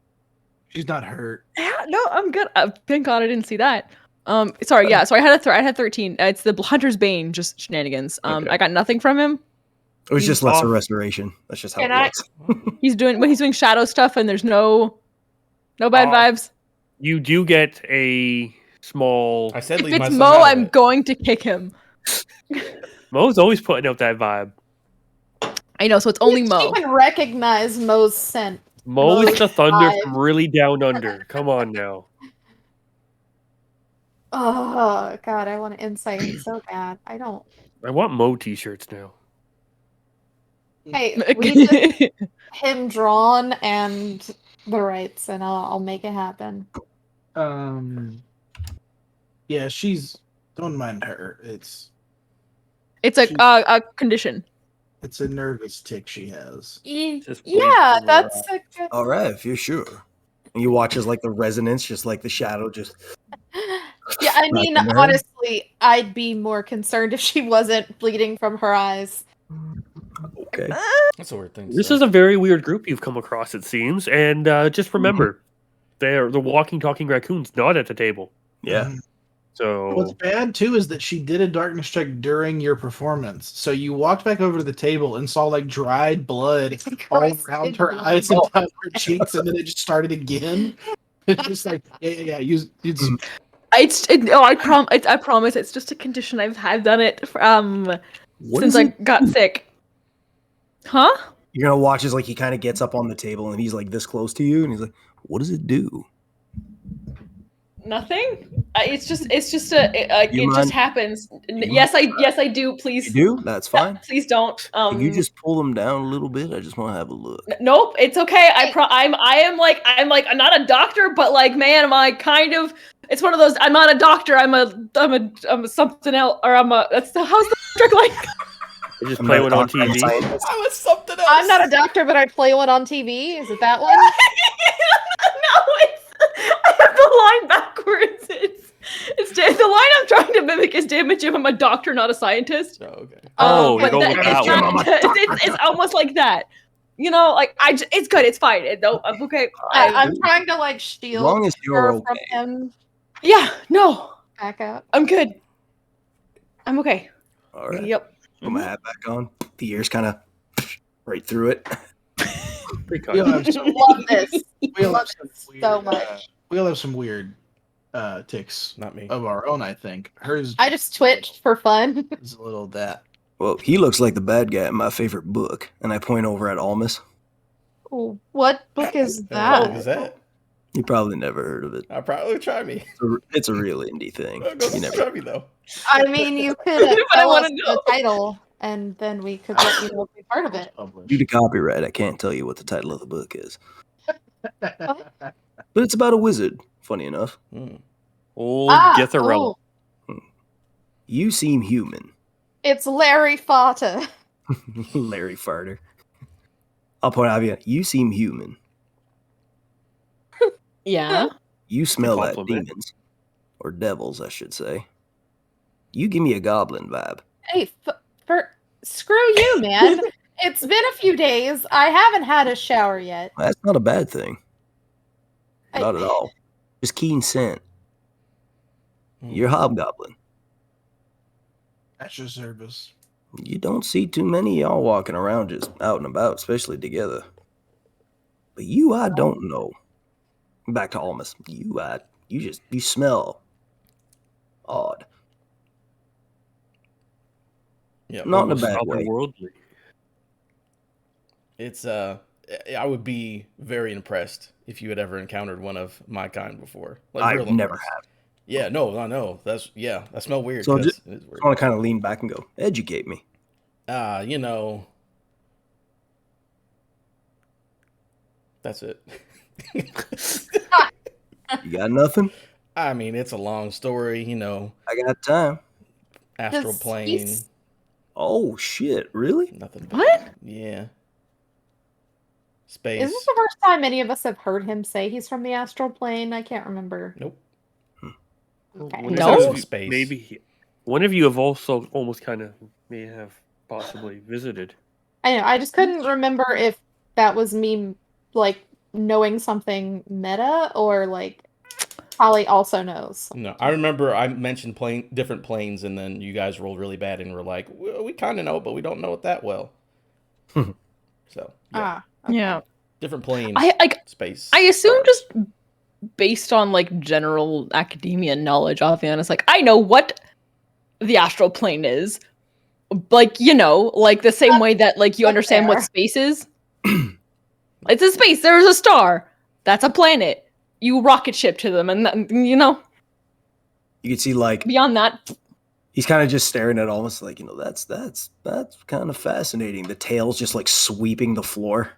She's not hurt. yeah, no, I'm good. Thank God I didn't see that. Sorry, yeah. So I had 13. It's the Hunter's Bane, just shenanigans. Okay. I got nothing from him. It was He's just lesser off. restoration. That's just how Can it I- works. He's doing shadow stuff, and there's no bad vibes. You do get a small. I said If leave my it's son Mo, out of I'm it. going to kick him. Mo's always putting out that vibe. I know, so it's only You Mo. can recognize Mo's scent. Mo is the thunder vibe. from really down under. Come on now. Oh God, I want to insight him so bad. I don't. I want Mo t-shirts now. Hey, we just him drawn and the rights, and I'll make it happen. Yeah, don't mind her. It's It's She- a condition. it's a nervous tick she has. Just Yeah, wait for, that's a good. All right, if you're sure. And you watch as like the resonance, just like the shadow, just Yeah, I mean, Like the nerve? honestly, I'd be more concerned if she wasn't bleeding from her eyes. okay. That's a weird thing. to This say. is a very weird group you've come across, it seems. And just remember, they're the walking, talking raccoons, not at the table. Yeah. What's So bad too is that she did a darkness check during your performance. So you walked back over to the table and saw like dried blood all Crusted around her blood. eyes and down her cheeks, and then it just started again. It's just like yeah. I promise it's just a condition. I've done it What since is I it? got sick. Huh? You're gonna watch as like he kind of gets up on the table and he's like this close to you, and he's like, "What does it do?" Nothing. It just You mind- just happens. you Yes, I do. Please, You do? That's fine. please don't. Can you just pull them down a little bit? I just want to have a look. Nope, it's okay. I'm not a doctor, but like, man, am I kind of? It's one of those. I'm not a doctor. I'm a something else, or how's the trick like? they just I'm play not one a on doctor, I'm a TV. scientist. I was something else. I'm not a doctor, but I play one on TV. Is it that one? No, I have the line backwards. The line I'm trying to mimic is "Damn it, Jim, I'm a doctor, not a scientist." Oh, okay. Oh, you're but going with that it's, one. not, it's almost like that. You know, like it's good. It's fine. No, I'm okay. I'm trying to like As shield long as you're her from okay. him. Yeah, no, Back up. I'm good. I'm okay. All right. Yep. Put my hat back on. The ears kind of right through it. Pretty We all kind. have some, Love this. we all Love have some this weird, so much. we all have some weird ticks Not me. of our own. I think hers. I just twitched for fun. is a little that. Well, he looks like the bad guy in my favorite book, and I point over at Almas. Ooh, what book is What that? is that? You probably never heard of it. I'll probably try me. It's a real indie thing. Go You never. try me though. I mean, you could But I tell us wanna the know. title, and then we could let you know if we part of it. Due to copyright, I can't tell you what the title of the book is. But it's about a wizard, funny enough. Hmm. Old Ah, Githarella. oh, You seem human, it's Larry Fata. Larry Farter. I'll point out you. You seem human. Yeah. You smell like compliment. demons. Or devils, I should say. You give me a goblin vibe. Hey, screw you, man. It's been a few days. I haven't had a shower yet. That's not a bad thing. I- Not at all. Just keen scent. Hmm. You're hobgoblin. That's your service. You don't see too many of y'all walking around just out and about, especially together. But you, I don't know. Back to Almas. You smell odd. Yeah, Not in a Almost bad way. otherworldly. it's I would be very impressed if you had ever encountered one of my kind before. Like, real I've never impressed. have. Yeah, no, I know. That smell weird. So 'cause just- it is weird. I want to kind of lean back and go, educate me. You know, that's it. You got nothing? I mean, it's a long story. You know, I got time. astral Does plane. he's- Oh, shit. Really? Nothing. What? Yeah. Space. Is this the first time any of us have heard him say he's from the astral plane? I can't remember. Nope. Okay. One No? of you- Space. Maybe one of you have also almost kind of may have possibly visited. I know. I just couldn't remember if that was me, like, knowing something meta or, like, Holly also knows. No, I remember I mentioned different planes, and then you guys rolled really bad and were like, "We kind of know, but we don't know it that well." So, yeah, Ah. Okay. Yeah. different plane, I space. I assume stars. just based on like general academia knowledge, I'll be honest. Like I know what the astral plane is. Like, you know, like the same way that like you That's understand what fair. space is. It's a space. There's a star. That's a planet. You rocket ship to them, and you know, You can see, like, beyond that, He's kind of just staring at almost like, that's kind of fascinating. The tail's just like sweeping the floor.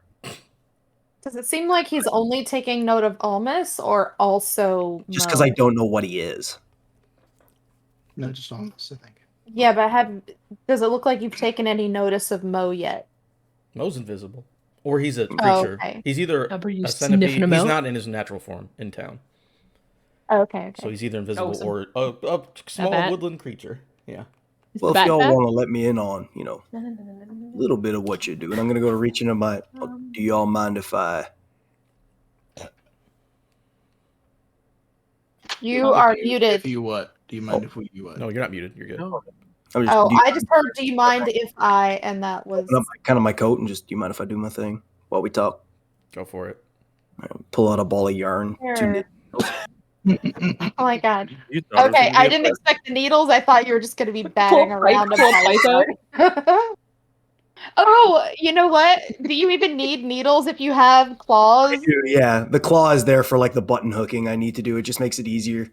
Does it seem like he's only taking note of Almus or also Just because I Mo? don't know what he is. No, just almost, I think. Yeah, but does it look like you've taken any notice of Mo yet? Mo's invisible. Or he's a Oh, creature. okay. He's either Are you a sniffing centipede. him He's out? not in his natural form in town. Oh, okay. So he's either invisible so or a small bat? woodland creature. Yeah. Is Well, the if bat y'all back? want to let me in on, a little bit of what you're doing, I'm going to go to reach into my... do y'all mind if I... You are If muted. you what? Do you mind if we what? No, you're not muted. You're good. No. I just heard, do you mind if I, and that was... Open up kind of my coat and just, do you mind if I do my thing while we talk? Go for it. Pull out a ball of yarn. Sure. Oh my god. You thought it was Okay, gonna be I a didn't present. expect the needles. I thought you were just going to be batting around a pull a pipe. Oh, you know what? Do you even need needles if you have claws? Yeah, the claw is there for like the button hooking I need to do. It just makes it easier.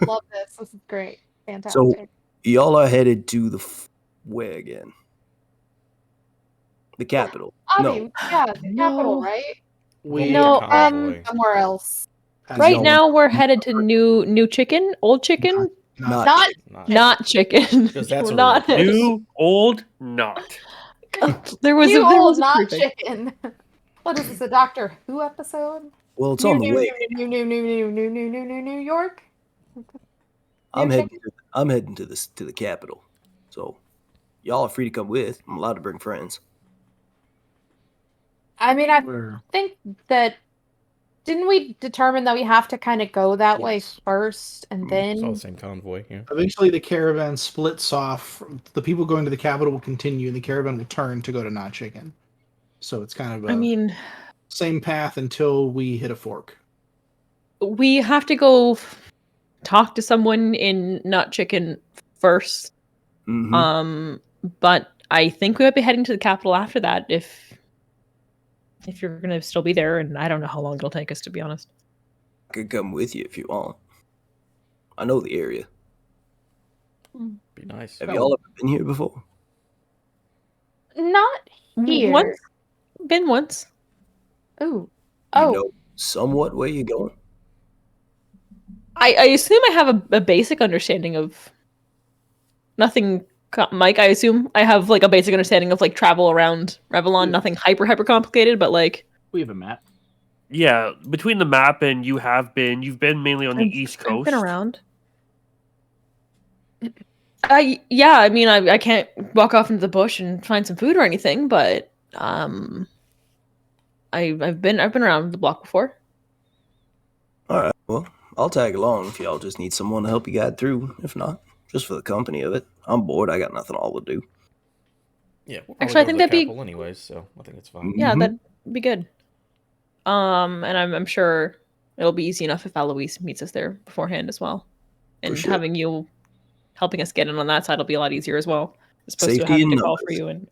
Love this. This is great. Fantastic. Y'all are headed to where again? The capital. Avi, yeah, the capital, right? No, convoy. Somewhere else. Right y'all- now we're headed to new chicken, old chicken, Not not chicken. Because that's We're a not. real place. New, old, not. There was you a, there old, was a not prefix. chicken. What is this, a Doctor Who episode? Well, it's on the way. New York? I'm New heading to the capital. So y'all are free to come with. I'm allowed to bring friends. I mean, I Where? think that didn't we determine that we have to kind of go that way Yes. first and It's all then the same convoy. Yeah. Eventually, the caravan splits off. The people going to the capital will continue, and the caravan will turn to go to Not Chicken. So it's kind of I a mean, same path until we hit a fork. we have to go talk to someone in not chicken first. Mhm. But I think we might be heading to the capital after that if you're gonna still be there, and I don't know how long it'll take us, to be honest. I could come with you if you want. I know the area. Be nice. Have y'all ever been here before? not here. Once, been once. Ooh. You know somewhat where you're going? I assume I have a basic understanding of nothing. Mike, I assume I have like a basic understanding of like travel around Revlon. Nothing hyper complicated, but like We have a map. Yeah, between the map and you've been mainly on the East Coast. I've been around. Yeah, I mean, I can't walk off into the bush and find some food or anything, but I've been around the block before. All right. Well, I'll tag along if y'all just need someone to help you guide through. If not, just for the company of it. I'm bored. I got nothing all to do. Yeah. We'll Actually, I go to think the that'd be- capital anyways, so I think it's fine. Yeah, Mhm. that'd be good. And I'm sure it'll be easy enough if Alois meets us there beforehand as well. And sure. having you helping us get in on that side will be a lot easier as well. As opposed Safety to having in to call for numbers. you and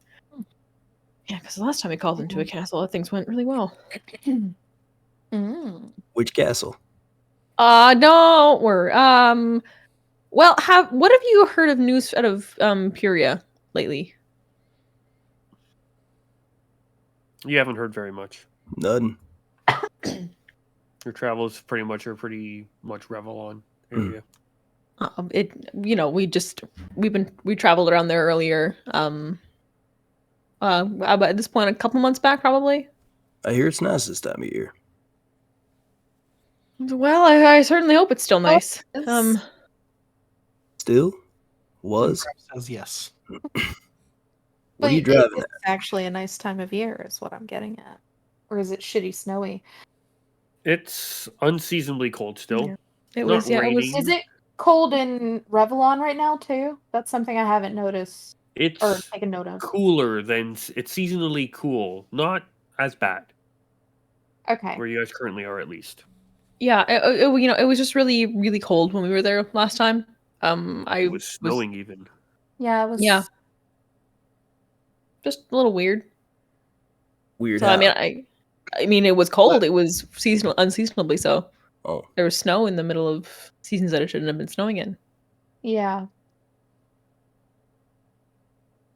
yeah, because the last time we called into a castle, things went really well. Which castle? Don't worry. Well, what have you heard of news out of Puria lately? You haven't heard very much. None. Your travels are pretty much Revlon area. We traveled around there earlier. About at this point, a couple months back, probably. I hear it's nice this time of year. Well, I certainly hope it's still nice. Still? Was? Says yes. What are you driving It's at? actually a nice time of year, is what I'm getting at. Or is it shitty snowy? It's unseasonably cold still. Yeah. It Not was, yeah, it was. raining. Is it cold in Revlon right now too? That's something I haven't noticed or It's taken note of. cooler than it's seasonally cool. Not as bad Okay. where you guys currently are, at least. Yeah, it was just really, really cold when we were there last time. It was snowing even. Yeah, it was. Yeah. Just a little weird. Weird. So how? I mean, it was cold. It was unseasonably so. Oh. There was snow in the middle of seasons that it shouldn't have been snowing in. Yeah.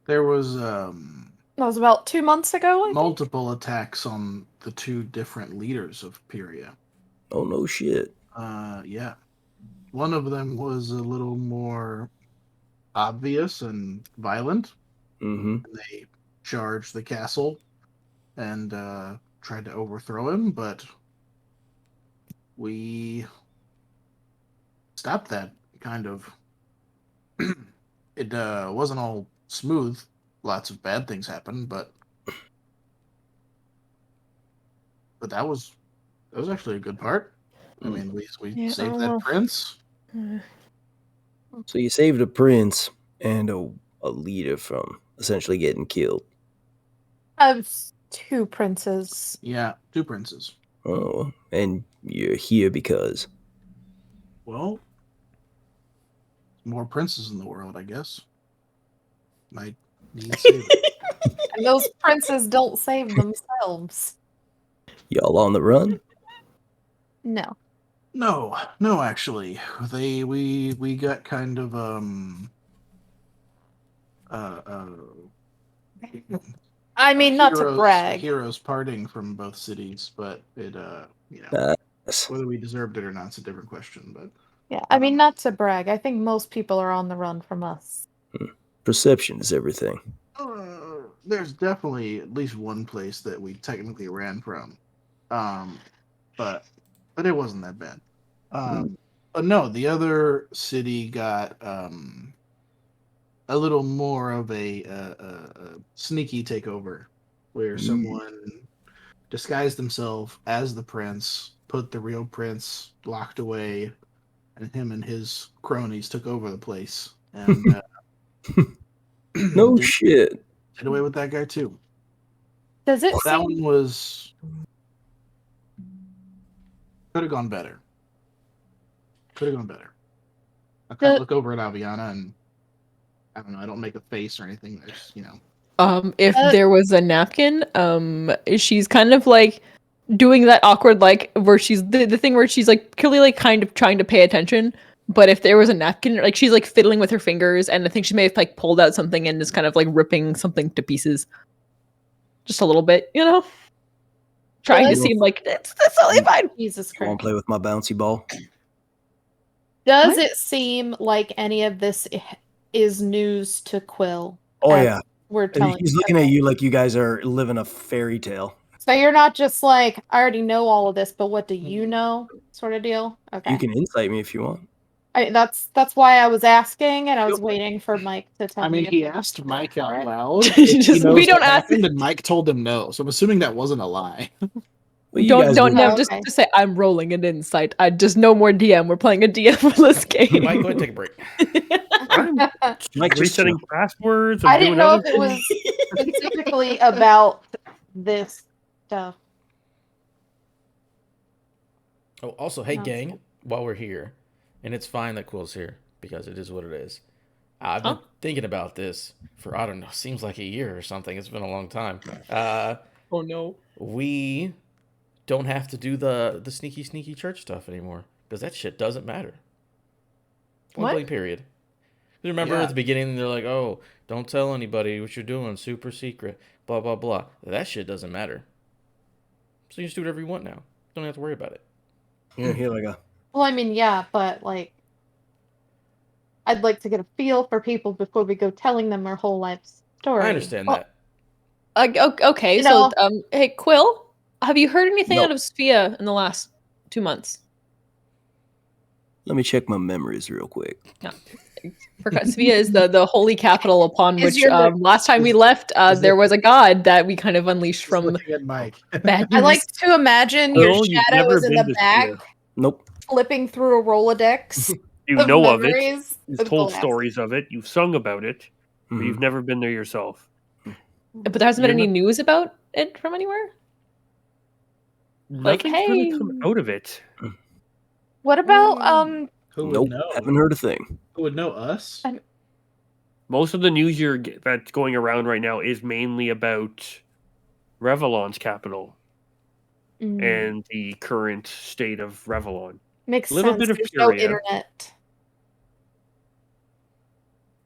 There was That was about 2 months ago, I think. multiple attacks on the two different leaders of Pyria. Oh no shit. Yeah. One of them was a little more obvious and violent. Mm-hmm. They charged the castle and tried to overthrow him, but we stopped that, kind of. It wasn't all smooth. Lots of bad things happened, but that was actually a good part. I mean, we Yeah, saved well. that prince. So you saved a prince and a leader from essentially getting killed. Of 2 princes. Yeah, 2 princes. Oh, and you're here because Well, more princes in the world, I guess. Might need saving. And those princes don't save themselves. y'all on the run. No. No, actually, we got kind of I mean, not to brag. heroes parting from both cities, but it you know, Yes. whether we deserved it or not is a different question. But Yeah, I mean, not to brag. I think most people are on the run from us. Perception is everything. there's definitely at least one place that we technically ran from, but it wasn't that bad. No, the other city got a little more of a sneaky takeover, where someone disguised themselves as the prince, put the real prince locked away, and him and his cronies took over the place. And No shit. did away with that guy too. Does it That seem one was could have gone better. I can't look over at Aviana and I don't know. I don't make a face or anything. There's If there was a napkin, she's kind of like doing that awkward like where she's the thing where she's like clearly like kind of trying to pay attention. But if there was a napkin, like she's like fiddling with her fingers, and I think she may have like pulled out something and is kind of like ripping something to pieces, just a little bit, you know, trying to seem like that's totally fine. Jesus I want Christ? to play with my bouncy ball. Does What? it seem like any of this is news to Quill? Oh as yeah. We're And telling. he's looking at you like you guys are living a fairy tale. So you're not just like, I already know all of this, but what do you know, sort of deal? Okay. You can insight me if you want. That's why I was asking, and I was waiting for Mike to tell I mean, me. he asked Mike out loud. Just- He knows we don't what ask- happened, and Mike told him no. So I'm assuming that wasn't a lie. Well, you Don't guys know. Oh, Just okay. to say I'm rolling an insight. I just no more DM. We're playing a DM for this game. Mike, go ahead and take a break. I'm Mike, just resetting chill. passwords. I I'm didn't doing know other if it was specifically about this stuff. Oh, also, hey, No. gang, while we're here, and it's fine that Quill's here because it is what it is. I've been thinking about this for, I don't know, seems like a year or something. It's been a long time. Oh no. We don't have to do the sneaky church stuff anymore because that shit doesn't matter. Point What? blank period. Remember Yeah. at the beginning they're like, "Oh, don't tell anybody what you're doing, super secret, blah blah blah." That shit doesn't matter. So you just do whatever you want now. Don't have to worry about it. Yeah, here we go. Well, I mean, yeah, but like, I'd like to get a feel for people before we go telling them our whole life story. I understand Well, that. Okay, You so know- hey Quill, have you heard anything No. out of Sophia in the last 2 months? Let me check my memories real quick. Forgot Sophia is the holy capital upon Is which your- last time we left is there it- was a god that we kind of unleashed He's from looking at Mike. bad I news. like to imagine your Quill, you've shadow never is in been the to back, Sophia. Nope. flipping through a Rolodex You of know of it. memories. You've of told the last- stories of it. You've sung about it. But Mhm. you've never been there yourself. But there hasn't been You're any news about it from anywhere? Like, Nothing's really come hey. out of it. What about Who would Nope. know? Haven't heard a thing. Who would know us? Most of the news that's going around right now is mainly about Revlon's capital and the current state of Revlon. makes little sense. bit of There's no Furia. internet.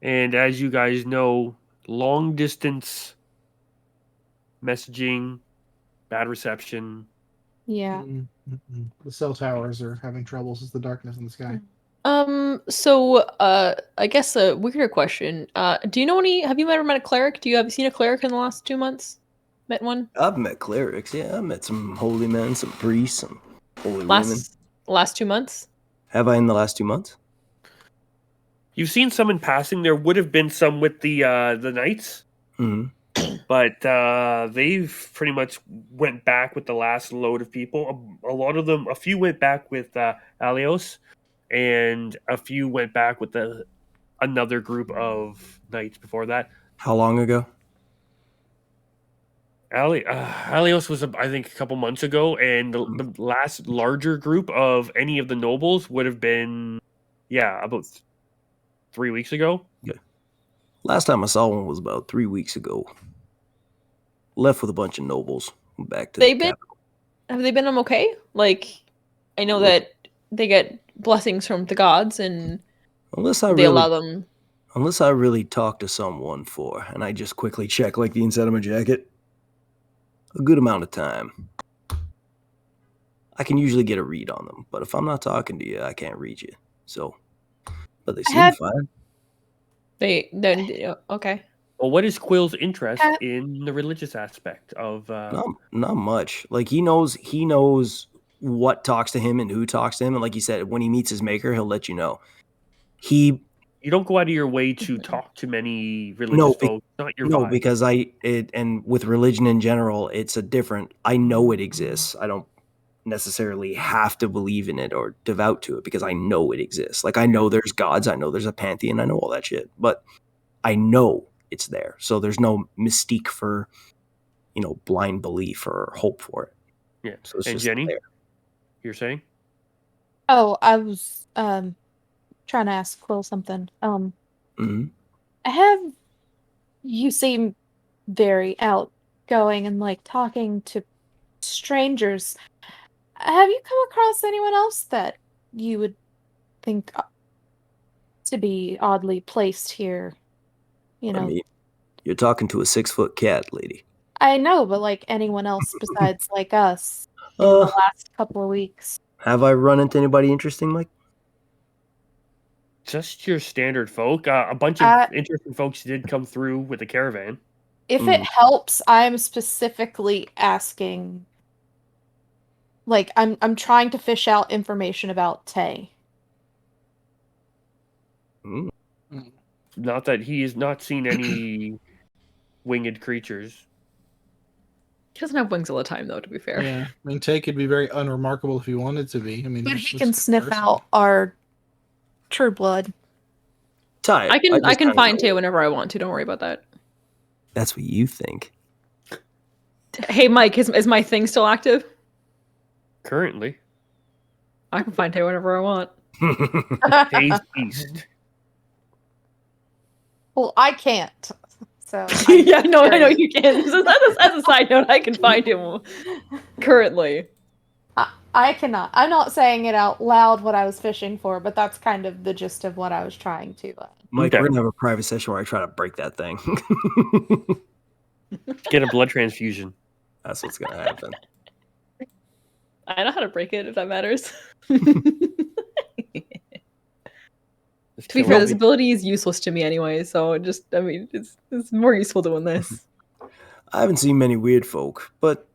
And as you guys know, long distance messaging, bad reception. Yeah. The cell towers are having troubles. It's the darkness in the sky. So, I guess a weirder question. Do you know have you ever met a cleric? Have you seen a cleric in the last 2 months? Met one? I've met clerics. Yeah, I've met some holy men, some priests, some holy women. Last 2 months? Have I in the last 2 months? You've seen some in passing. There would have been some with the knights, but they've pretty much went back with the last load of people. A lot of them, a few went back with Alios, and a few went back with another group of knights before that. How long ago? Alios was, I think, a couple months ago, and the last larger group of any of the nobles would have been, about 3 weeks ago. Yeah. Last time I saw one was about 3 weeks ago. Left with a bunch of nobles. Back to the capital. Have they been okay? Like, I know that they get blessings from the gods, and allow them. Unless I really talk to someone and I just quickly check like the inside of my jacket, a good amount of time. I can usually get a read on them, but if I'm not talking to you, I can't read you. So, but they seem fine. Okay. Well, what is Quill's interest in the religious aspect of? Not much. Like he knows what talks to him and who talks to him, and like you said, when he meets his maker, he'll let you know. You don't go out of your way to talk to many religious folks. Not your vibe. Because and with religion in general, it's a different. I know it exists. I don't necessarily have to believe in it or devout to it because I know it exists. Like I know there's gods, I know there's a pantheon, I know all that shit, but I know it's there. So there's no mystique for, blind belief or hope for it. Yeah. So it's and just Jenny, there. You're saying? Oh, I was trying to ask Quill something. You seem very outgoing and like talking to strangers. Have you come across anyone else that you would think to be oddly placed here? I mean, you're talking to a 6-foot cat, lady. I know, but like anyone else besides like us in the last couple of weeks. Have I run into anybody interesting, Mike? Just your standard folk. A bunch of interesting folks did come through with the caravan. If it helps, I'm specifically asking. Like, I'm trying to fish out information about Tay. Not that he has not seen any winged creatures. He doesn't have wings all the time, though, to be fair. Yeah, I mean, Tay could be very unremarkable if he wanted to be. I mean, but he can sniff out our true blood. Ty, I can find Tay whenever I want to. Don't worry about that. That's what you think. Hey, Mike, is my thing still active? Currently. I can find Tay whenever I want. Tay's East. Well, I can't. So yeah, I know you can. So as a side note, I can find him currently. I cannot. I'm not saying it out loud what I was fishing for, but that's kind of the gist of what I was trying to. Mike, we're gonna have a private session where I try to break that thing. Get a blood transfusion. That's what's gonna happen. I know how to break it if that matters. To be fair, this ability is useless to me anyway, so it's more useful doing this. I haven't seen many weird folk, but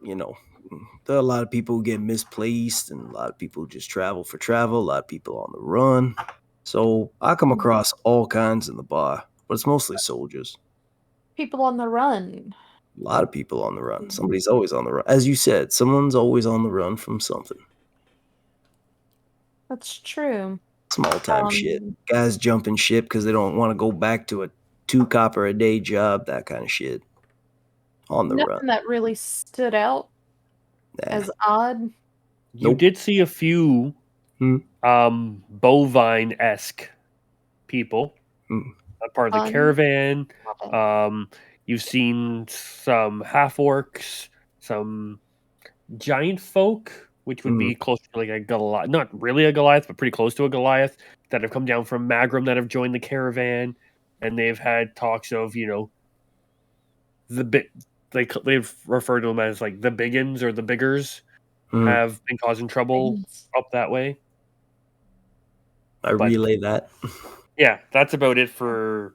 there are a lot of people who get misplaced and a lot of people who just travel for travel, a lot of people on the run. So I come across all kinds in the bar, but it's mostly soldiers. People on the run. A lot of people on the run. Somebody's always on the run. As you said, someone's always on the run from something. That's true. Small time shit. Guys jumping ship because they don't want to go back to a 2 copper a day job, that kind of shit. On the run. Nothing that really stood out as odd. You did see a few bovine-esque people. A part of the caravan. You've seen some half-orcs, some giant folk, which would be close to like a Goliath. Not really a Goliath, but pretty close to a Goliath, that have come down from Magram that have joined the caravan. and they've had talks of they've referred to them as like the biggins or the biggers have been causing trouble up that way. I relay that. Yeah, that's about it for.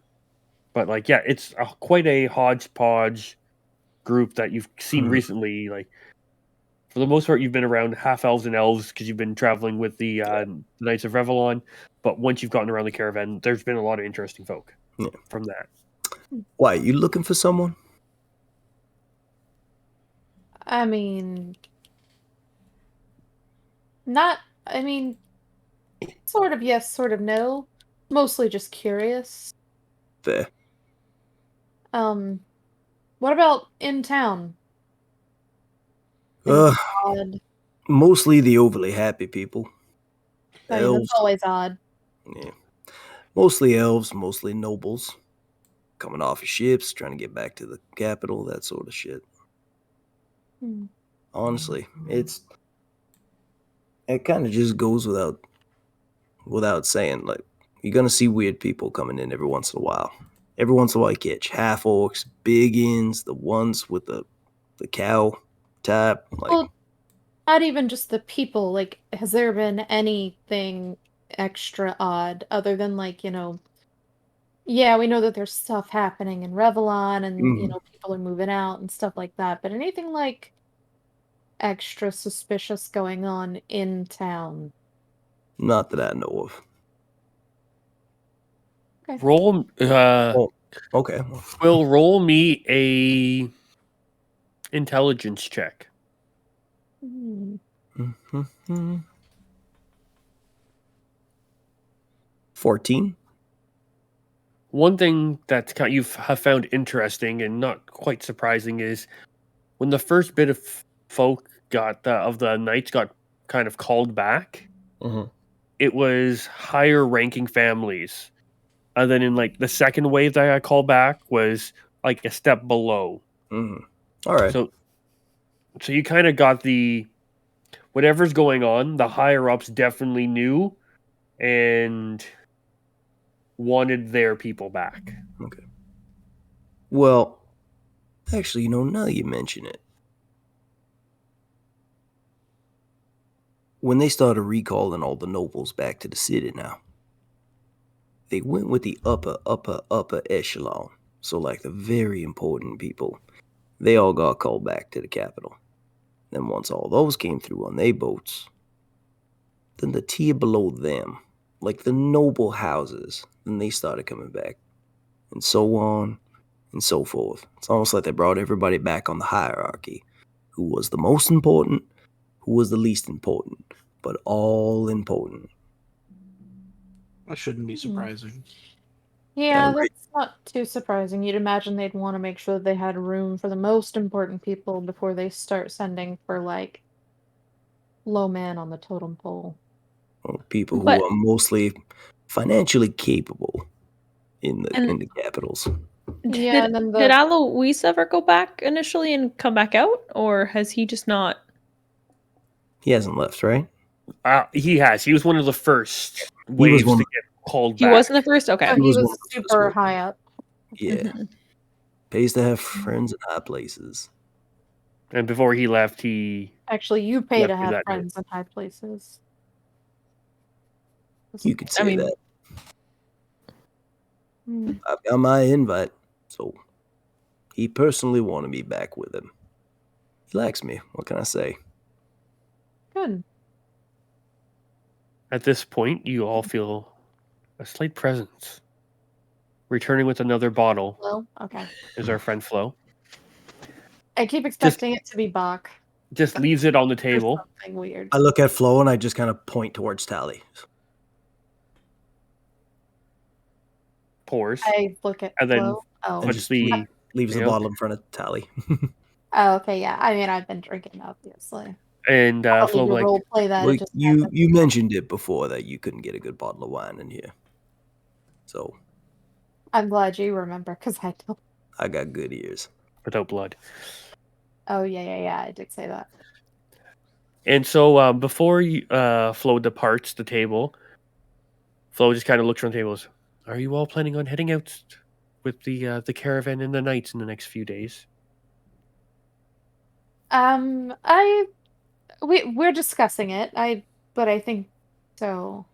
But like, yeah, it's quite a hodgepodge group that you've seen recently. Like, for the most part, you've been around half elves and elves because you've been traveling with the Knights of Revelon. But once you've gotten around the caravan, there's been a lot of interesting folk from that. Why, you looking for someone? I mean, sort of yes, sort of no. Mostly just curious. Fair. What about in town? Uh, Odd. mostly the overly happy people. I mean, Elves. that's always odd. Yeah. Mostly elves, mostly nobles. Coming off of ships, trying to get back to the capital, that sort of shit. Honestly, it kind of just goes without saying. Like, you're gonna see weird people coming in every once in a while. Every once in a while, you catch half orcs, biggins, the ones with the cow type. Like, Well, not even just the people. Like, has there been anything extra odd other than yeah, we know that there's stuff happening in Revelon and people are moving out and stuff like that, but anything like extra suspicious going on in town? not that I know of. Okay. Roll. Okay. Will roll me a intelligence check. 14. One thing that you have found interesting and not quite surprising is when the first bit of folk of the knights got kind of called back. It was higher ranking families, and then in like the second wave that I called back was like a step below. All right. So you kind of got the whatever's going on. The higher ups definitely knew and wanted their people back. Okay. Well, actually, now you mention it. When they started recalling all the nobles back to the city now, they went with the upper echelon. So, like, the very important people, they all got called back to the capital. Then once all those came through on their boats, then the tier below them, like the noble houses, then they started coming back. And so on and so forth. It's almost like they brought everybody back on the hierarchy. Who was the most important, who was the least important, but all important. That shouldn't be surprising. Yeah, right. that's not too surprising. You'd imagine they'd want to make sure that they had room for the most important people before they start sending for low man on the totem pole. People who But- are mostly financially capable in the capitals. Yeah, and then Did Alois ever go back initially and come back out, or has he just not? He hasn't left, right? He has. He was one of the first was waves one to of- get called He back. wasn't the first. Okay. Oh, He he was one was of the first super ones. high up. Yeah. Pays to have friends in high places. And before he left, he Actually, you pay to Left me have that note. friends in high places. You could say mean- that. Hmm. I've got my invite, so he personally wanted me back with him. He likes me. What can I say? Good. at this point you all feel a slight presence. Returning with another bottle Well, okay. is our friend Flo. I keep expecting it to be Bach. Just leaves it on the There's table. something weird. I look at Flo and I just kind of point towards Tally. Pours. I look at And then Flo. Oh. And puts just the leaves the Yep. bottle in front of Tally. Oh, okay, yeah. I mean, I've been drinking, obviously. and I'll Flo need to like role play that. Well, It just you happened. mentioned it before that you couldn't get a good bottle of wine in here. So I'm glad you remember, because I don't. I got good ears. without blood. Oh, yeah. I did say that. And so before Flo departs the table, Flo just kind of looks around the tables. Are you all planning on heading out with the caravan in the night in the next few days? We're discussing it. But I think so.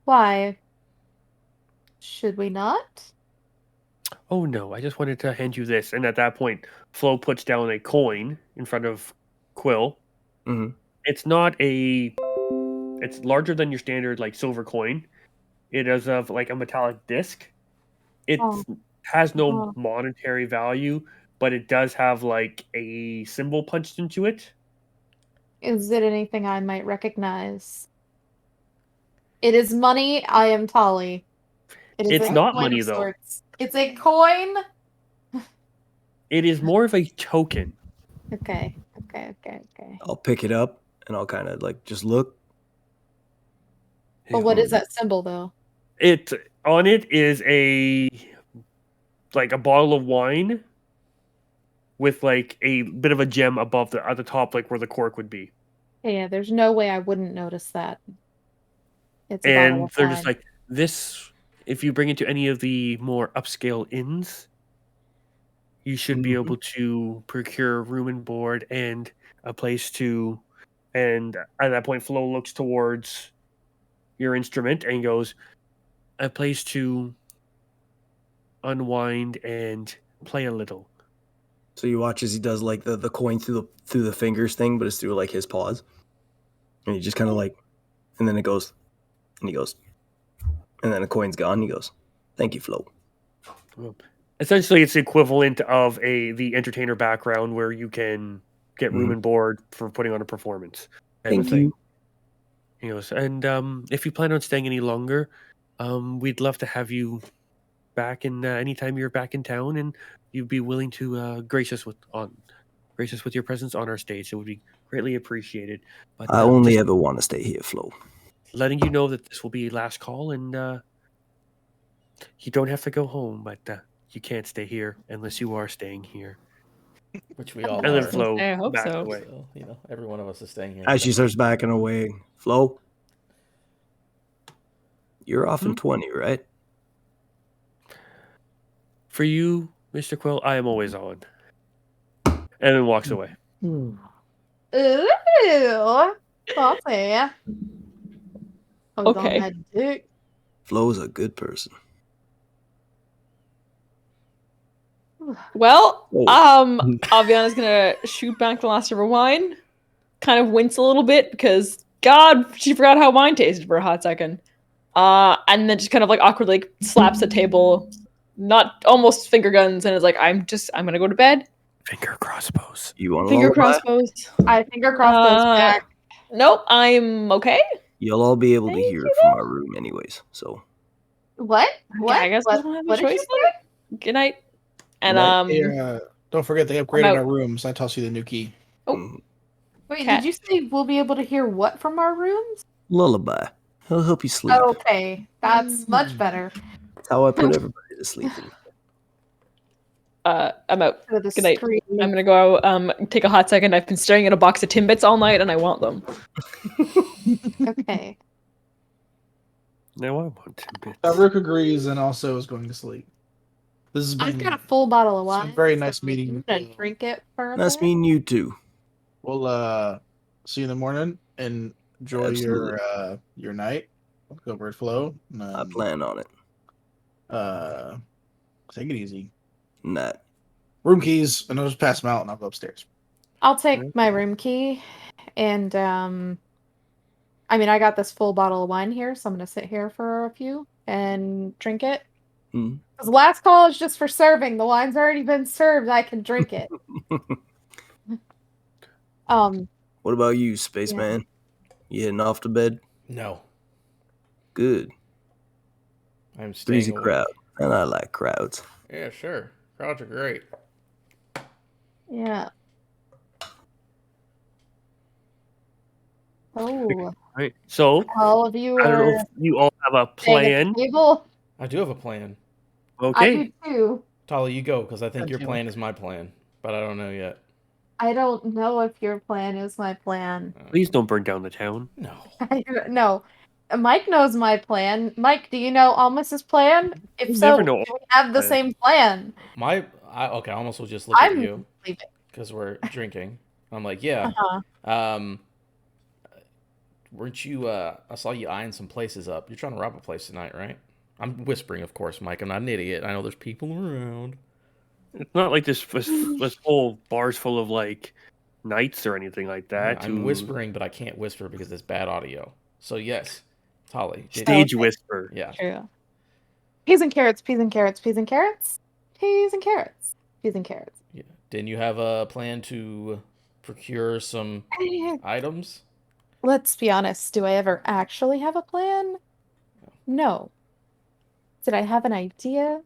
Why? Should we not? Oh no, I just wanted to hand you this. And at that point, Flo puts down a coin in front of Quill. hmm It's not a. It's larger than your standard like silver coin. It is of like a metallic disc. It Oh, has no oh. monetary value, but it does have like a symbol punched into it. Is it anything I might recognize? It is money. I am Tolly. It is It's a not coin money of though. sorts. It's a coin. It is more of a token. Okay. I'll pick it up and I'll kind of like just look. But what is that symbol, though? It on it is a bottle of wine with like a bit of a gem above at the top, like where the cork would be. Yeah, there's no way I wouldn't notice that. It's a bottle And of they're wine. just like, this, if you bring it to any of the more upscale inns, you should be able to procure room and board and a place to. And at that point, Flo looks towards your instrument and goes, a place to unwind and play a little. So you watch as he does like the coin through the fingers thing, but it's through like his paws, and he just kind of like, and then it goes, and he goes, and then the coin's gone. And he goes, "Thank you, Flo." Essentially, it's the equivalent of the entertainer background where you can get room and board for putting on a performance. Thank you. He goes, and if you plan on staying any longer, we'd love to have you back in anytime you're back in town, and you'd be willing to grace us with your presence on our stage. It would be greatly appreciated. But I only just ever want to stay here, Flo. letting you know that this will be last call, and you don't have to go home, but you can't stay here unless you are staying here. Which we all And then are. Flo I hope backed so. away. So, every one of us is staying here. As she starts backing away, Flo, you're off in 20, right? For you, Mr. Quill, I am always on. And then walks away. Ooh, saucy. Okay. Dick. Flo's a good person. Well, Oh. Aviana's gonna shoot back the last of her wine, kind of wince a little bit because God, she forgot how wine tasted for a hot second. And then just kind of like awkwardly slaps the table, not almost finger guns, and is like, I'm gonna go to bed. Finger crossbows. You want a Finger lullaby? crossbows. I finger crossbows back. Nope, I'm okay. You'll all be able to Thank hear you, it from our room anyways. So What? I guess I What? don't have a What did you choice. say? Good night. And Don't forget they upgraded out. our rooms. I toss you the new key. Wait, Cat. did you say we'll be able to hear what from our rooms? lullaby. He'll help you sleep. Okay, that's much better. That's how I put everybody to sleep. I'm out. For the Good night. street. I'm gonna go take a hot second. I've been staring at a box of Timbits all night and I want them. Okay. Now I want Timbits. Rook agrees and also is going to sleep. This has I've been got a full bottle of it's been wine. very nice so meeting I'm you. gonna drink it for a Nice bit. meeting you too. We'll see you in the morning and enjoy your night. Go bird flow. I plan on it. Take it easy. Night. Room keys, and I'll just pass them out and I'll go upstairs. I'll take my room key, and I mean, I got this full bottle of wine here, so I'm gonna sit here for a few and drink it. Mhm. Because last call is just for serving. The wine's already been served. I can drink it. What about you, spaceman? You heading off to bed? No, Good. I'm staying Breezy awake. crowd, and I like crowds. Yeah, sure. Crowds are great. Yeah. Oh, Right. So all of you I don't know are if you all have a staying at plan. the table. I do have a plan. Okay. I do too. Tolly, you go, because I think your Okay. plan is my plan, but I don't know yet. I don't know if your plan is my plan. Please don't burn down the town. No. No. Mike knows my plan. Mike, do you know Almus's plan? If You so, never know do we have the plan. same plan? Okay, I almost will just look at I'm you leaving. because we're drinking. I'm like, yeah. Uh-huh. Um, weren't you? I saw you eyeing some places up. You're trying to rob a place tonight, right? I'm whispering, of course, Mike. I'm not an idiot. I know there's people around. It's not like this whole bar's full of like knights or anything like Yeah, that. I'm whispering, but I can't whisper because it's bad audio. So yes, Holly. Stage Okay. whisper. Yeah. True. Peas and carrots, peas and carrots, peas and carrots, peas and carrots, peas and carrots. Yeah. Didn't you have a plan to procure some items? Let's be honest. Do I ever actually have a plan? No. Did I have an idea?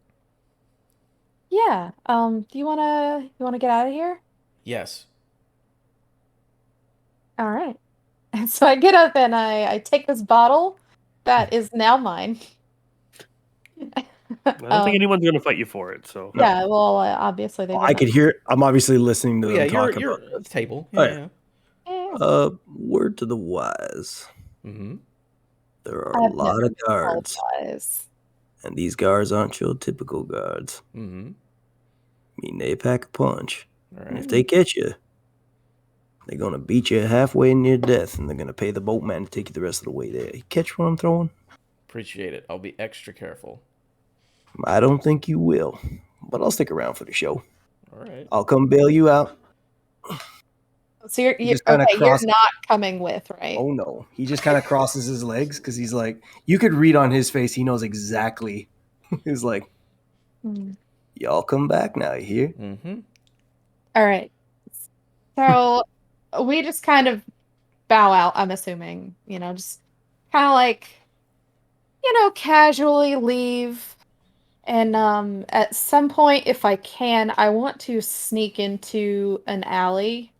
Yeah. Do you wanna get out of here? Yes. All right. And so I get up and I take this bottle that is now mine. I don't think anyone's gonna fight you for it. So Yeah, well, obviously they I could hear. I'm obviously listening to Oh, them yeah, talk you're about at the table. Oh, Yeah. yeah. Word to the wise. Mm-hmm. There are a I've lot never of guards, apologized. and these guards aren't your typical guards. Mm-hmm. I mean, they pack a punch, All and if right. they catch you, they're gonna beat you halfway near death, and they're gonna pay the boatman to take you the rest of the way there. You catch what I'm throwing? Appreciate it. I'll be extra careful. I don't think you will, but I'll stick around for the show. All right. I'll come bail you out. So you're just kinda okay, you're cross- not coming with, right? Oh no, he just kind of crosses his legs because he's like, you could read on his face, he knows exactly. He's like, Hmm. y'all come back now, you hear? Mm-hmm. All right. So we just kind of bow out, I'm assuming, just kind of like, casually leave. And at some point, if I can, I want to sneak into an alley,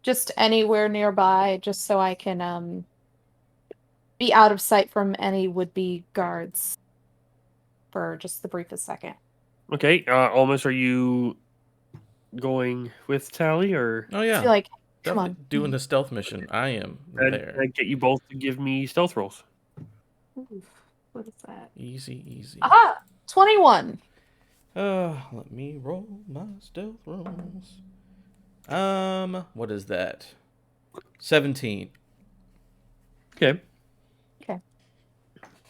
just anywhere nearby, just so I can be out of sight from any would-be guards for just the briefest second. okay, Almost, are you going with Tally or Oh I yeah. feel like, come Definitely on. doing the stealth mission. I am and there. get you both to give me stealth rolls? Oof, what is that? Easy, easy. Aha! 21. Let me roll my stealth rolls. What is that? 17. Okay.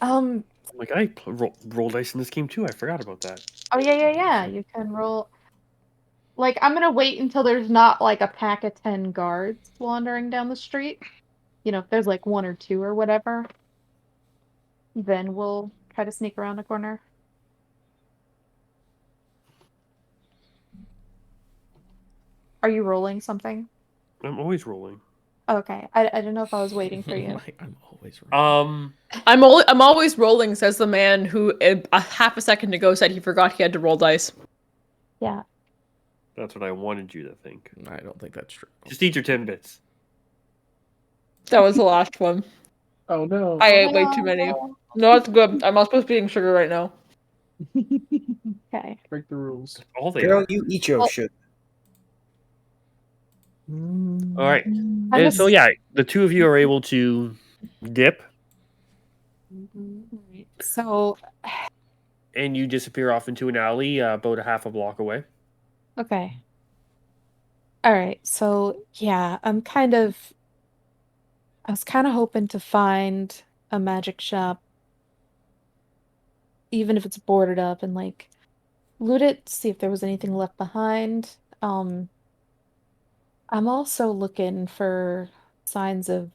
Um, Like I roll dice in this game too. I forgot about that. oh yeah. You can roll. Like, I'm gonna wait until there's not like a pack of 10 guards wandering down the street. If there's like one or two or whatever, then we'll try to sneak around the corner. Are you rolling something? I'm always rolling. Okay, I didn't know if I was waiting for you. I'm always wrong. I'm always rolling, says the man who a half a second ago said he forgot he had to roll dice. Yeah. That's what I wanted you to think. I don't think that's true. Just eat your 10 bits. That was the last one. Oh no. I ate way too many. No, it's good. I'm not supposed to be eating sugar right now. Okay. Break the rules. All they Carol, are. you eat your Well- shit. All right. I'm And so yeah, the two of you are able to dip, So, and you disappear off into an alley about a half a block away. okay. All right. So, yeah, I was kind of hoping to find a magic shop, even if it's boarded up, and like loot it, see if there was anything left behind. I'm also looking for signs of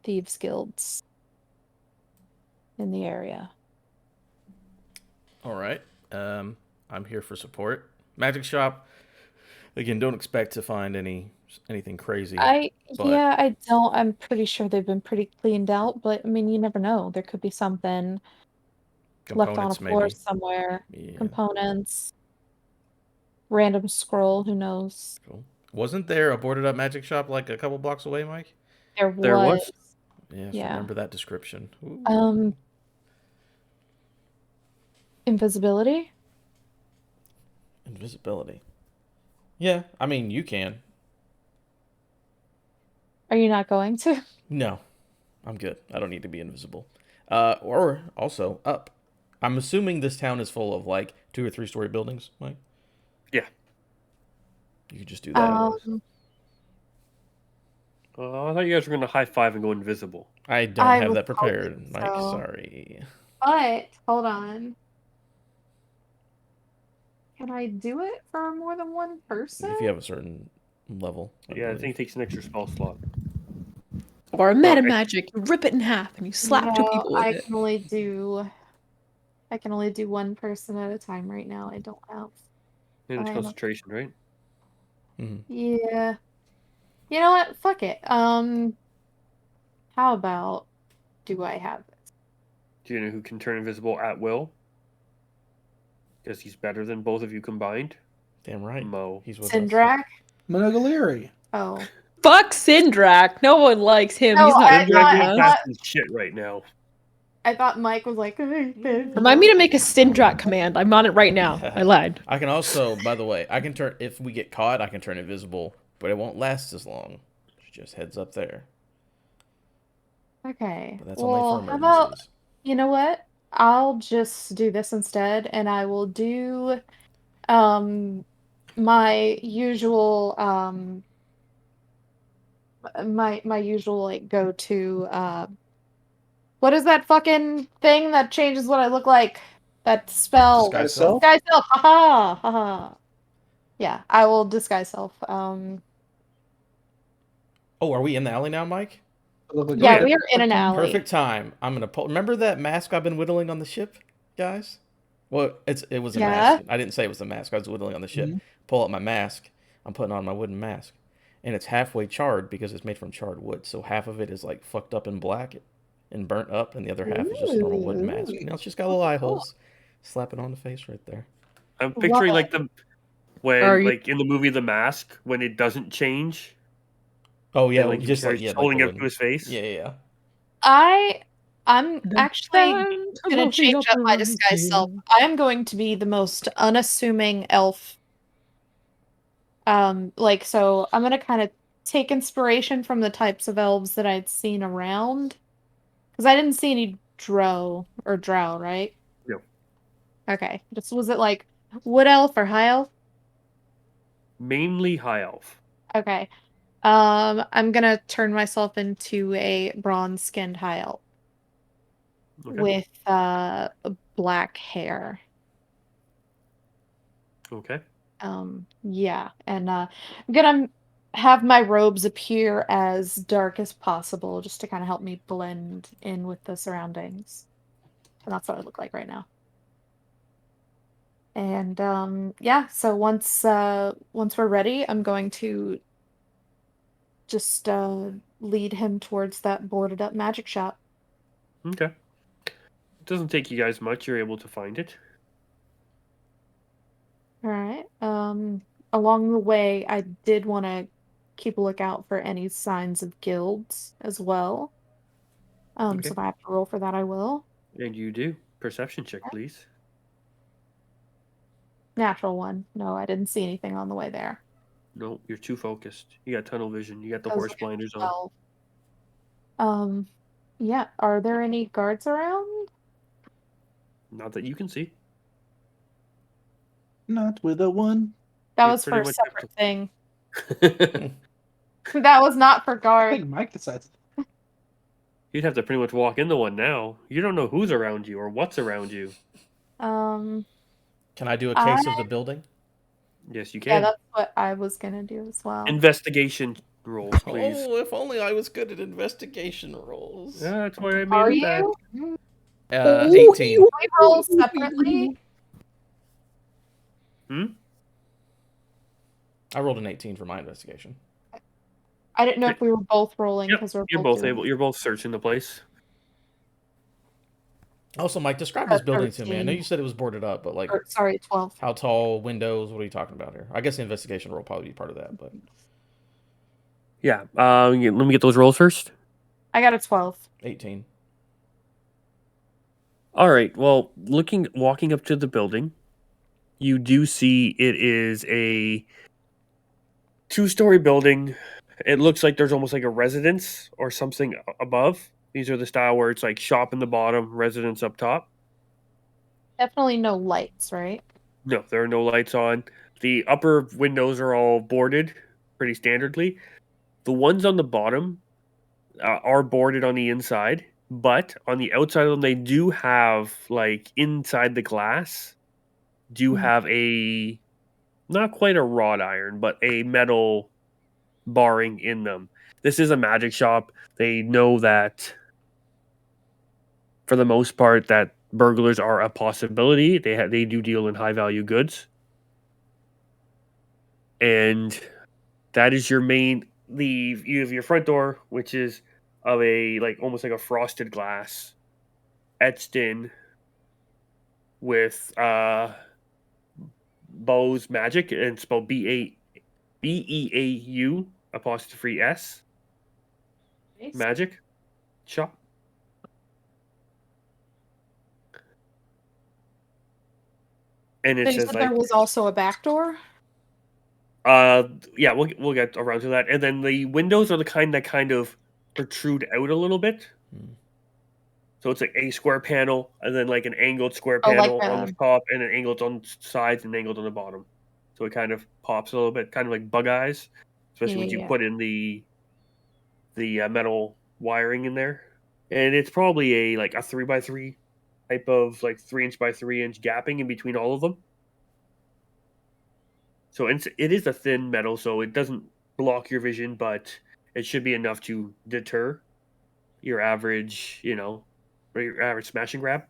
thieves' guilds in the area. All right. I'm here for support. Magic shop. Again, don't expect to find anything crazy. but- I don't. I'm pretty sure they've been pretty cleaned out, but I mean, you never know. There could be something left on a Components, floor maybe. somewhere. Yeah. Components, random scroll, who knows? Cool. Wasn't there a boarded up magic shop like a couple blocks away, Mike? There was. Yes, Yeah. remember that description. Ooh. Invisibility? Invisibility. Yeah, I mean, you can. Are you not going to? No, I'm good. I don't need to be invisible. Or also up. I'm assuming this town is full of like 2 or 3 story buildings, Mike. Yeah. You could just do that. Um, I thought you guys were going to high five and go invisible. I don't I have was that prepared, hoping Mike. so. Sorry. But hold on. Can I do it for more than one person? If you have a certain level. I believe. think it takes an extra spell slot. Or meta magic, you rip it in half and you slap 2 No, people with I it. can only do one person at a time right now. I don't have. And it's I am a- concentration, right? Yeah. You know what? Fuck it. How about do I have this? Do you know who can turn invisible at will? Because he's better than both of you combined. Damn right. Mo. He's with us. Sindrak? Monogaliri. Oh. Fuck Sindrak. No one likes him. No, He's not I Sindrak thought- ain't passing shit right now. I thought Mike was like, Remind me to make a Sindrak command. I'm on it right now. I lied. I can also, by the way, I can turn, if we get caught, I can turn invisible, but it won't last as long. Just heads up there. Okay. But that's Well, only for how about, emergencies. you know what? I'll just do this instead, and I will do my usual my usual like go to what is that fucking thing that changes what I look like? That spell. Disguise self? Disguise self. Haha. Haha. Yeah, I will disguise self. Oh, are we in the alley now, Mike? Yeah, we are in an alley. Perfect time. I'm gonna pull. Remember that mask I've been whittling on the ship, guys? Well, it was a Yeah. mask. I didn't say it was a mask. I was whittling on the ship. Mhm. Pull up my mask. I'm putting on my wooden mask, and it's halfway charred because it's made from charred wood. So half of it is like fucked up and black and burnt up, and the other half is just a normal wooden mask. You know, it's just got little eye holes. Slap it on the face right there. I'm picturing Love like when Are you- like in the movie The Mask when it doesn't change. Oh yeah, and, like just like he's yeah, like holding the up wooden. to his face. Yeah. I'm actually gonna change up my disguise self. I am going to be the most unassuming elf. Like so I'm gonna kind of take inspiration from the types of elves that I'd seen around. Because I didn't see any drow, right? No. Okay. Just was it like wood elf or high elf? Mainly high elf. Okay. I'm gonna turn myself into a bronze-skinned high elf Okay. with black hair. Okay. Yeah, and I'm gonna have my robes appear as dark as possible just to kind of help me blend in with the surroundings. And that's what I look like right now. And yeah, so once we're ready, I'm going to just lead him towards that boarded up magic shop. Okay. It doesn't take you guys much. You're able to find it. All right. Along the way, I did want to keep a lookout for any signs of guilds as well. Okay. So if I have to roll for that, I will. And you do. Perception check, please. Natural one. No, I didn't see anything on the way there. No, you're too focused. You got tunnel vision. You got the I was horse looking at blinders on. 12. Yeah. Are there any guards around? Not that you can see. Not with a one. That You was for pretty a much separate thing. You'd That was not for I guard. think Mike decides. have to pretty much walk in the one now. You don't know who's around you or what's around you. Um, Can I do a case of the building? Yes, you yeah, can. that's what I was gonna do as well. Investigation rolls, please. Oh, if only I was good at investigation rolls. Yeah, that's why I made Are it that. you? 18. We roll separately. I rolled an 18 for my investigation. I didn't know if we were both rolling Yep, because we're you're both both doing able. You're both searching the place. Also, Mike, describe this building to me. I know 13. you said it was boarded up, but like, Sorry, 12. how tall, windows? What are you talking about here? I guess the investigation roll probably be part of that, but Yeah. Let me get those rolls first. I got a 12. 18. All right. Well, walking up to the building, you do see it is a 2-story building. It looks like there's almost like a residence or something above. These are the style where it's like shop in the bottom, residence up top. Definitely no lights, right? No, there are no lights on. The upper windows are all boarded pretty standardly. The ones on the bottom are boarded on the inside, but on the outside of them, they do have, like, inside the glass, do Mhm. have a, not quite a wrought iron, but a metal barring in them. This is a magic shop. They know that, for the most part, that burglars are a possibility. They do deal in high value goods, and that is your main. You have your front door, which is of a, like, almost like a frosted glass, etched in with Bose Magic, and it's spelled Beau apostrophe S Nice. Magic Shop. And it So you says, said there like, was also a back door? yeah, we'll get around to that. And then the windows are the kind that kind of protrude out a little bit. Hmm. So it's like a square panel, and then like an angled square Oh, like panel on the top, and then angled on sides and angled on the bottom. So it kind of pops a little bit, kind of like bug eyes, especially once you Yeah. put in the metal wiring in there. And it's probably a, like, a 3x3 type of, like, 3 inch by 3 inch gapping in between all of them. So it is a thin metal, so it doesn't block your vision, but it should be enough to deter your average, or your average smash and grab.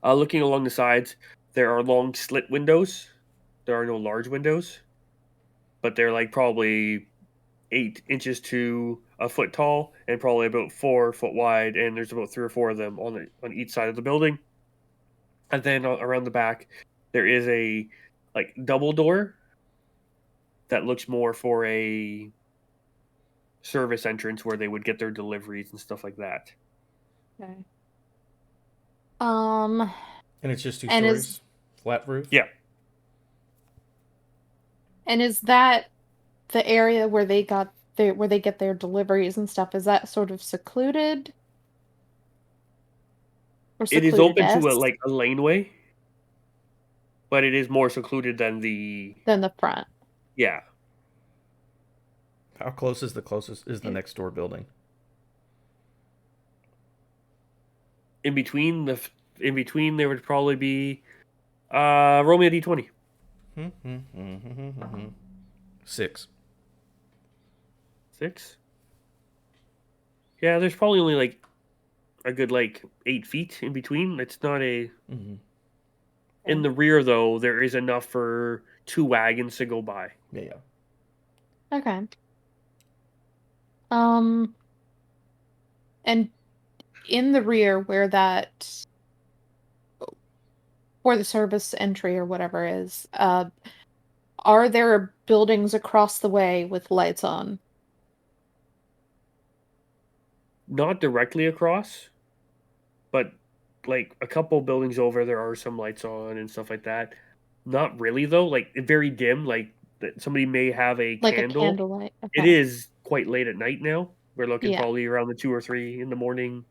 Looking along the sides, there are long slit windows. There are no large windows, but they're, like, probably 8 inches to a foot tall and probably about 4 foot wide. And there's about 3 or 4 of them on each side of the building. And then around the back, there is a, like, double door that looks more for a service entrance where they would get their deliveries and stuff like that. Okay. Um, And it's just two and stories, flat roof. Yeah. is that the area where they get their deliveries and stuff? Is that sort of secluded? Or It is open to secluded-esque a laneway, but it is more secluded than than the front? yeah. How close is the next door building? In between there would probably be roll me a d20. 6. 6. Yeah, there's probably only, like, a good, like, 8 feet in between. It's not a. Mm-hmm. In the rear, though, there is enough for 2 wagons to go by. Yeah. Okay. And in the rear where the service entry or whatever is, are there buildings across the way with lights on? Not directly across, but, like, a couple buildings over, there are some lights on and stuff like that. Not really, though. Like, very dim. Like, somebody may have a Like a candle. candlelight. It Okay. is quite late at night now. We're looking Yeah. probably around the 2 or 3 in the morning.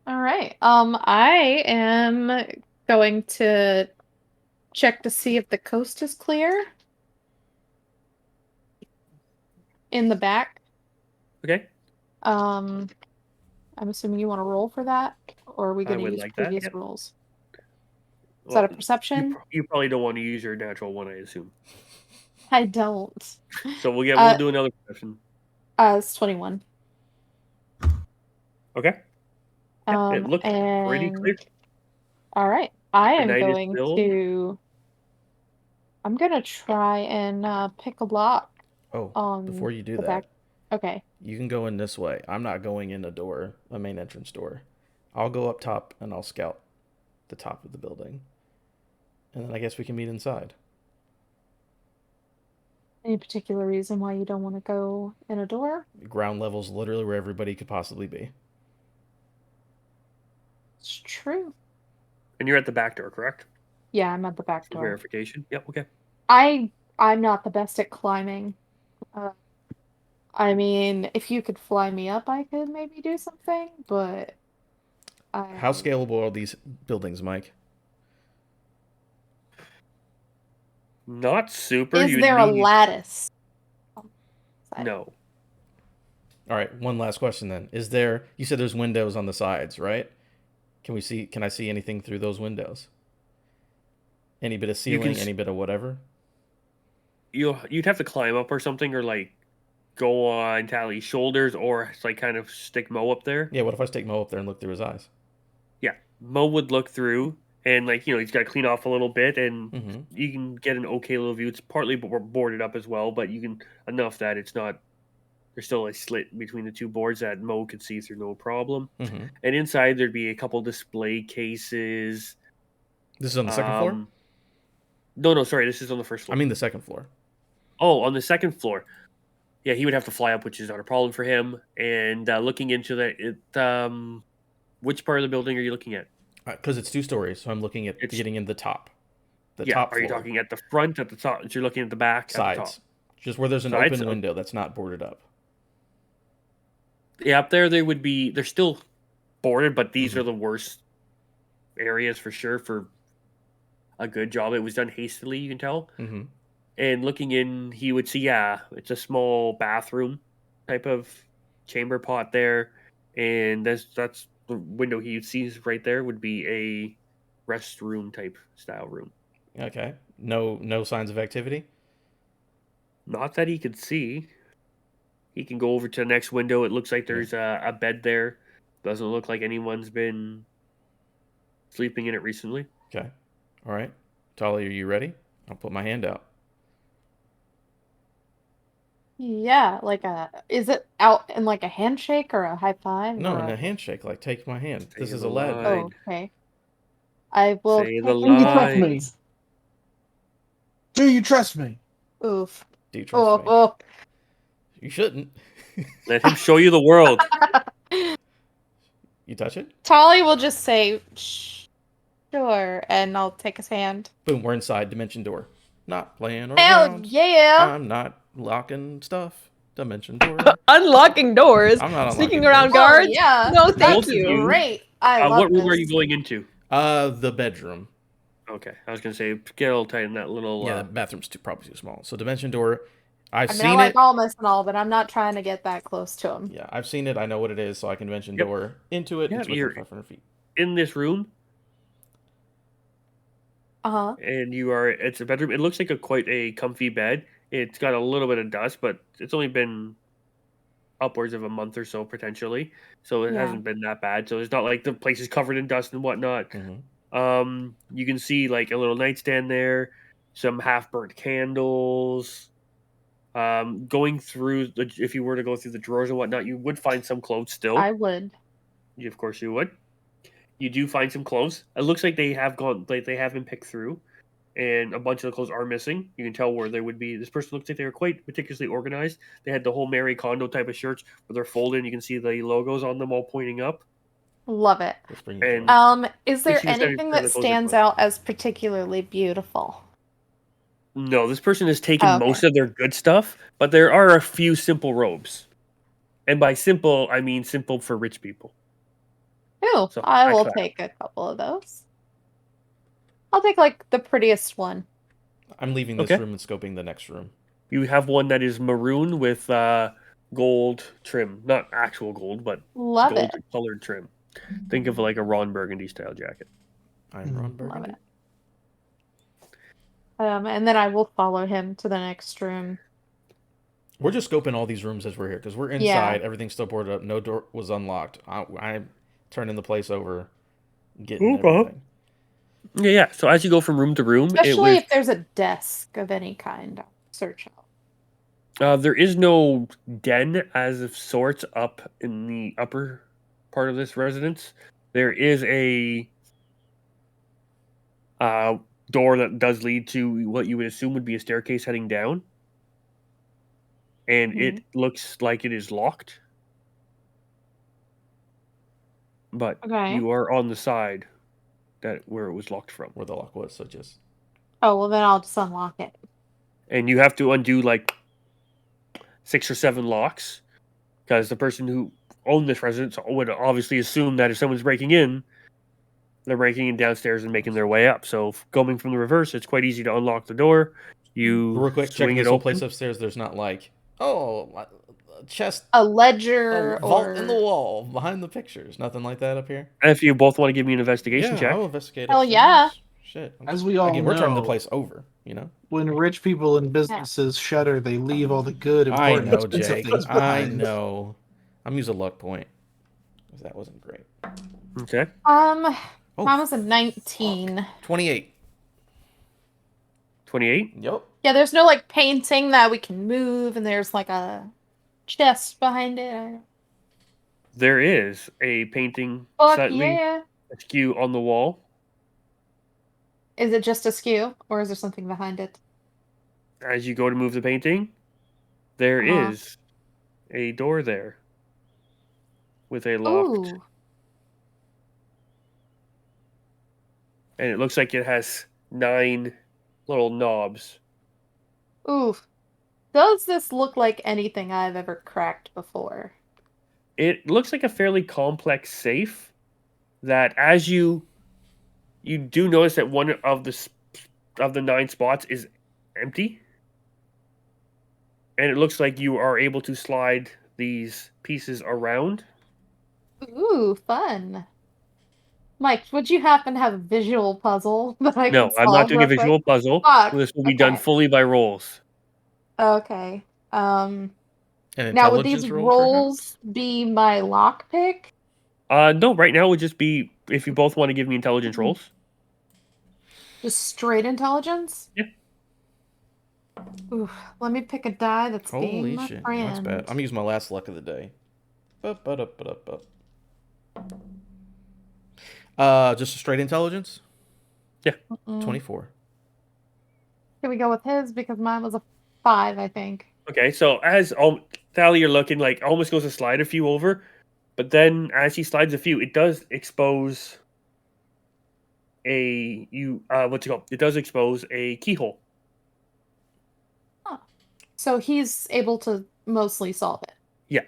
All right. I am going to check to see if the coast is clear in the back. Okay. I'm assuming you want to roll for that, or are we I going to would use like that. previous Yep. rolls? Is Well, that a perception? you probably don't want to use your natural one, I assume. I don't. So we'll do another perception. It's 21. Okay. Yeah, it looks pretty clear. All right. I The am night is going still. to. I'm gonna try and pick a lock Oh, on before you do the that, back. Okay. you can go in this way. I'm not going in a main entrance door. I'll go up top and I'll scout the top of the building. And then I guess we can meet inside. Any particular reason why you don't want to go in a door? Ground level's literally where everybody could possibly be. It's true. And you're at the back door, correct? Yeah, I'm at the back For door. verification. Yep. Okay. I'm not the best at climbing. I mean, if you could fly me up, I could maybe do something, but How scalable are these buildings, Mike? Not super. Is You would there a need lattice? no. All right, one last question then. Is there? You said there's windows on the sides, right? Can I see anything through those windows? Any bit of You can ceiling, any bit of whatever? you'd have to climb up or something, or like go on Tally's shoulders, or like kind of stick Mo up there. Yeah, what if I stick Mo up there and look through his eyes? Yeah, Mo would look through, and like he's got to clean off a little bit, and Mm-hmm. you can get an okay little view. It's partly boarded up as well, but you can enough that it's not. There's still a slit between the two boards that Mo could see through no problem. Mm-hmm. And inside there'd be a couple display cases. This is on the second floor? No, sorry, this is on the first floor. I mean the second floor. Oh, on the second floor. Yeah, he would have to fly up, which is not a problem for him. And looking into that, which part of the building are you looking at? Because it's 2 stories, so I'm looking at getting in the top. The top floor. Are you talking at the front, at the top? So you're looking at the back, sides? at the top? Just where there's an Sides? open window that's not boarded up. Yeah, up there they would be. They're still boarded, but these are the worst areas for sure for a good job. It was done hastily, you can tell. Mm-hmm. And looking in, he would see, it's a small bathroom type of chamber pot there, and that's the window he sees right there would be a restroom type style room. Okay. No signs of activity? Not that he could see. He can go over to the next window. It looks like there's a bed there. Doesn't look like anyone's been sleeping in it recently. Okay. All right. Tali, are you ready? I'll put my hand out. Yeah, is it out in like a handshake or a high five? No, or in a handshake. Like, take my hand. Say This is the Aladdin. line. Oh, okay. I will Say take the your Do you trust line. me? Do you trust me? Oof. Do you trust me? Oh. You shouldn't. Let him show you the world. You touch it? Tali will just say, sure, and I'll take his hand. Boom, we're inside Dimension Door. Not playing Hell around. yeah! I'm not locking stuff. Dimension Door. Unlocking doors. I'm not Sneaking unlocking around doors. Oh, guards. yeah. No, thank Both of you. you. Great. I love What room this. are you going into? The bedroom. Okay, I was gonna say get a little tight in that little. Yeah, the bathroom's probably too small. So Dimension Door, I've I seen like it. Almas and all, but I'm not trying to get that close to him. Yeah, I've seen it. I know what it is, so I can Dimension Yep. Door into it. Yeah, It's within you're- 500 feet. In this room, Uh-huh. and it's a bedroom. It looks like quite a comfy bed. It's got a little bit of dust, but it's only been upwards of a month or so potentially, so it Yeah. hasn't been that bad. So it's not like the place is covered in dust and whatnot. Mm-hmm. You can see like a little nightstand there, some half burnt candles. Going through if you were to go through the drawers and whatnot, you would find some clothes still. I would. Of course you would. You do find some clothes. It looks like they have been picked through, and a bunch of the clothes are missing. You can tell where they would be. This person looks like they were quite meticulously organized. They had the whole Mary Kondo type of shirts where they're folded. You can see the logos on them all pointing up. Love it. Let's bring you And- to it. Is there She was standing anything in front that of the closet stands door. out as particularly beautiful? No, this person has taken Oh, okay. most of their good stuff, but there are a few simple robes. And by simple, I mean simple for rich people. Ooh, So, I will class. take a couple of those. I'll take like the prettiest one. I'm leaving this Okay. room and scoping the next room. You have one that is maroon with gold trim. Not actual gold, but Love gold it. colored trim. Think of like a Ron Burgundy style jacket. I'm Ron Love Burgundy. it. And then I will follow him to the next room. We're just scoping all these rooms as we're here because we're inside. Yeah. Everything's still boarded up. No door was unlocked. I'm turning the place over, getting Okay. everything. Yeah. So as you go from room to room, Especially if there's a desk of any kind. I'll search out. there is no den as of sorts up in the upper part of this residence. There is a door that does lead to what you would assume would be a staircase heading down. And it looks like it is locked. But Okay. you are on the side where it was locked from. Where the lock was, so just... Oh, well then I'll just unlock it. And you have to undo like 6 or 7 locks, because the person who owned this residence would obviously assume that if someone's breaking in, they're breaking in downstairs and making their way up. So going from the reverse, it's quite easy to unlock the door. You Real quick, checking swing it this whole open. place upstairs. There's not like, oh, a chest, A a ledger vault in the or wall behind the pictures. Nothing like that up here. And if you both want to give me an investigation Yeah, check, I'll investigate. Hell Upstairs. yeah. Shit. As we all Again, we're turning the know, place over. You know. when rich people and businesses shutter, they leave all the good, I important, know, expensive Jake. things I behind. know. I'm using a luck point. 'Cause that wasn't great. okay, mine Oh, was a 19. 28. 28. Yep. Yeah, there's no like painting that we can move, and there's like a chest behind it. There is a painting Fuck slightly yeah. askew on the wall. Is it just askew, or is there something behind it? As you go to move the painting, there Uh-huh. is a door there with a locked, Ooh. and it looks like it has 9 little knobs. Ooh. Does this look like anything I've ever cracked before? It looks like a fairly complex safe that, as you do notice that one of the 9 spots is empty, and it looks like you are able to slide these pieces around. Ooh, fun. Mike, would you happen to have a visual puzzle that I No, can I'm not solve doing a real quick? visual puzzle. Fuck. This will be done Okay. fully by rolls. Okay. An Now would these intelligence roll, rolls be my lockpick? No, right now would just be if you both want to give me intelligence rolls. Just straight intelligence? Yeah. Ooh, let me pick a die that's Holy being my shit. friend. That's bad. I'm using my last luck of the day. Just a straight intelligence? Mm. 24. Here we go with his because mine was a 5, I think. Okay, so as Thali, you're looking like almost goes to slide a few over, but then as he slides a few, it does expose It does expose a keyhole. So he's able to mostly solve it. Yeah,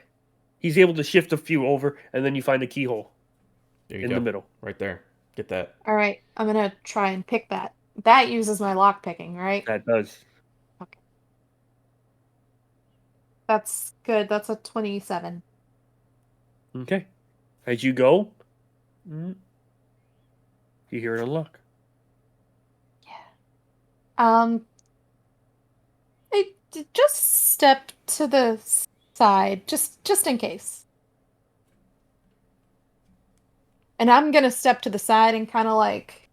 he's able to shift a few over, and then you find a keyhole There you in go. the middle. Right there. Get that. All right, I'm gonna try and pick that. That uses my lock picking, right? That does. Okay. That's good. That's a 27. Okay. As you go, you hear it unlock. Just step to the side, just in case. And I'm gonna step to the side and kind of like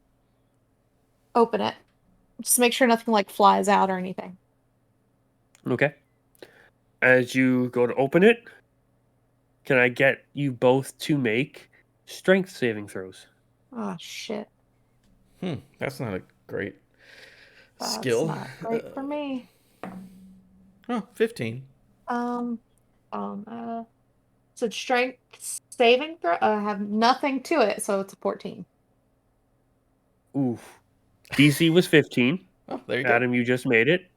open it. Just make sure nothing like flies out or anything. Okay. As you go to open it, can I get you both to make strength saving throws? Oh shit. That's not a great That's skill. not great for me. Oh, 15. So strength saving throw. I have nothing to it, so it's a 14. Oof. DC was 15. Oh, there you Adam, you just made it.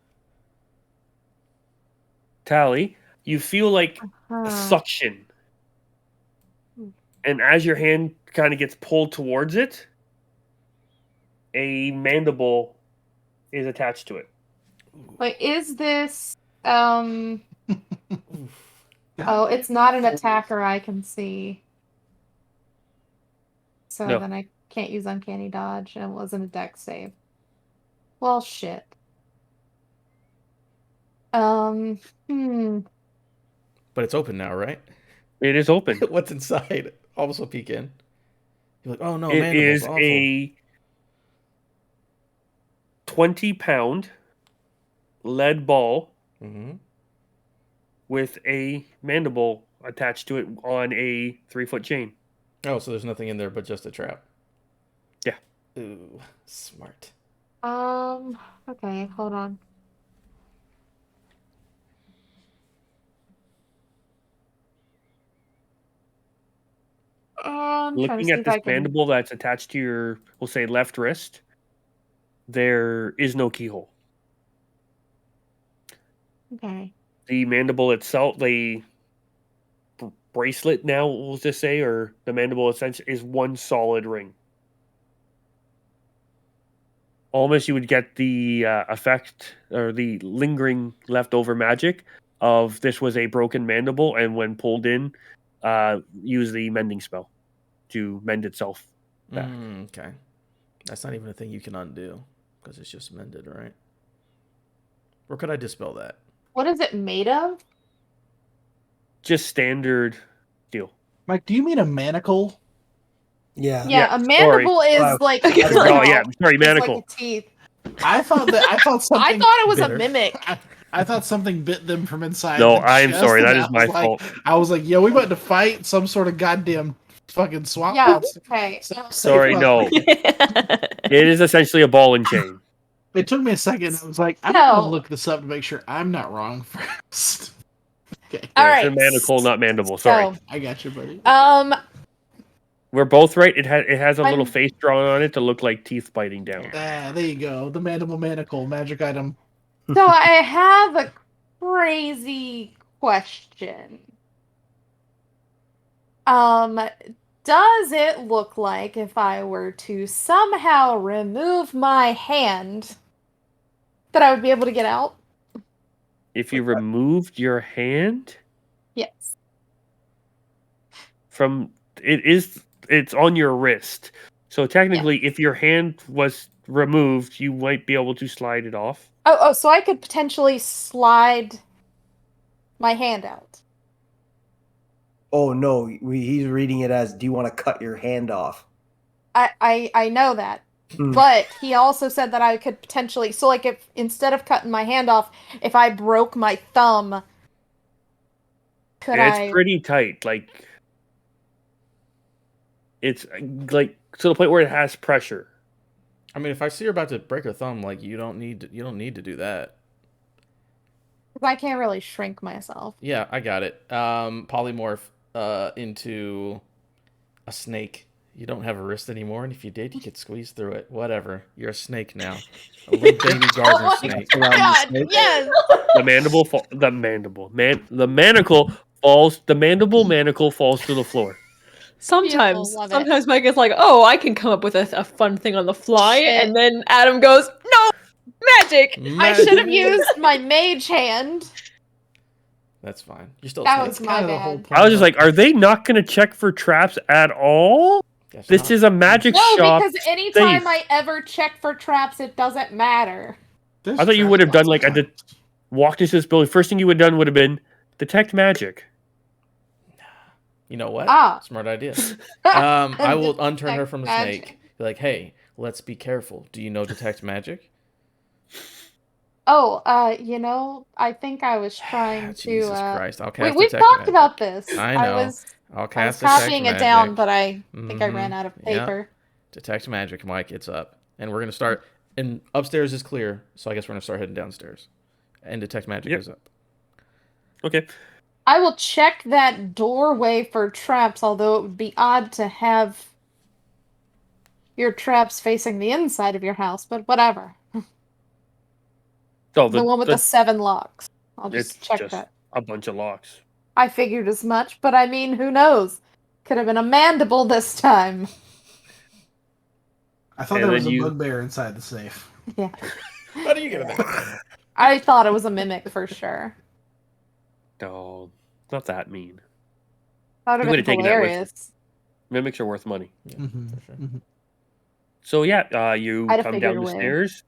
Tally, you feel like a suction. And as your hand kind of gets pulled towards it, a mandible is attached to it. Wait, is this oh, it's not an attacker I can see. So No. then I can't use uncanny dodge, and it wasn't a dex save. Well, shit. But it's open now, right? It is open. What's inside? Also peek in. You're like, oh no, It mandible's is awful. a 20-pound lead ball with a mandible attached to it on a 3-foot chain. Oh, so there's nothing in there but just a trap. Yeah. Ooh, smart. Okay, hold on. Looking at this mandible that's attached to your, we'll say, left wrist, there is no keyhole. Okay. the mandible itself, the bracelet now, we'll just say, or the mandible essentially is one solid ring. Almost you would get the effect or the lingering leftover magic of this was a broken mandible, and when pulled in, use the mending spell to mend itself back. Okay. That's not even a thing you can undo because it's just mended, right? Or could I dispel that? What is it made of? Just standard steel. Mike, do you mean a manacle? Yeah. Yeah, a mandible is Wow. like. Oh yeah, sorry, it's manacle. like a teeth. I thought something. I thought it was bitter. a mimic. I thought something bit them from inside. No, the I am chest, sorry. and That I is my was like- fault. I was like, "Yo, we about to fight some sort of goddamn fucking swamp." Yeah. monster." Okay. Sorry, no. It is essentially a ball and chain. It took me a second. I was like, "I'm No. gonna look this up to make sure I'm not wrong first." Okay, All Yeah, right. it's a manacle, not mandible. Sorry. So, I got you, buddy. We're both right. It has a little I'm- face drawn on it to look like teeth biting down. There you go. The mandible manacle magic item. So I have a crazy question. Does it look like if I were to somehow remove my hand that I would be able to get out? If you removed your hand Yes. from it's on your wrist. So technically, if your hand was removed, you might be able to slide it off. Oh, so I could potentially slide my hand out. Oh no, he's reading it as, "Do you want to cut your hand off?" I know that. Hmm. But he also said that I could potentially, so like if instead of cutting my hand off, if I broke my thumb, could And I? it's pretty tight. Like it's like to the point where it has pressure. I mean, if I see you're about to break her thumb, like you don't need to do that. 'Cause I can't really shrink myself. Yeah, I got it. Polymorph into a snake. You don't have a wrist anymore, and if you did, you could squeeze through it. Whatever. You're a snake now. A little baby gardener Oh my snake. Around the God, snake. yes. The manacle falls. The mandible manacle falls to the floor. Sometimes, love it. sometimes Mike is like, "Oh, I can come up with a fun thing on the fly," Shit. and then Adam goes, "No, magic." I should have used my mage hand. That's fine. You're still a That snake. was my bad. I was just like, are they not going to check for traps at all? Guess This not. is a magic No, shop. because anytime safe. I ever check for traps, it doesn't matter. I thought you would have done like walked into this building. First thing you would have done would have been detect magic. You know what? Ah. Smart idea. I will unturn her Detect from the magic. snake. Be like, hey, let's be careful. Do you know detect magic? Oh, I think I was trying to. Jesus Christ! I'll cast We've detect talked magic. about this. I know. was I'll I was cast detect copying magic. it down, but I think I Mhm. ran out of Yeah. paper. Detect magic, Mike. It's up, and we're gonna start. And upstairs is clear, so I guess we're gonna start heading downstairs. And detect magic Yep. is up. Okay. I will check that doorway for traps, although it would be odd to have your traps facing the inside of your house, but whatever. So The one with the 7 locks. I'll it's just check just that. a bunch of locks. I figured as much, but I mean, who knows? Could have been a mandible this time. I thought And there was then a you- bugbear inside the safe. Yeah. How do you get that? I thought it was a mimic for sure. No, not that mean. That would You have would've been taken that with hilarious. Mimics are worth money. Yeah, Mhm, for sure. mhm. So yeah, you I'd have come figured down a the way. stairs,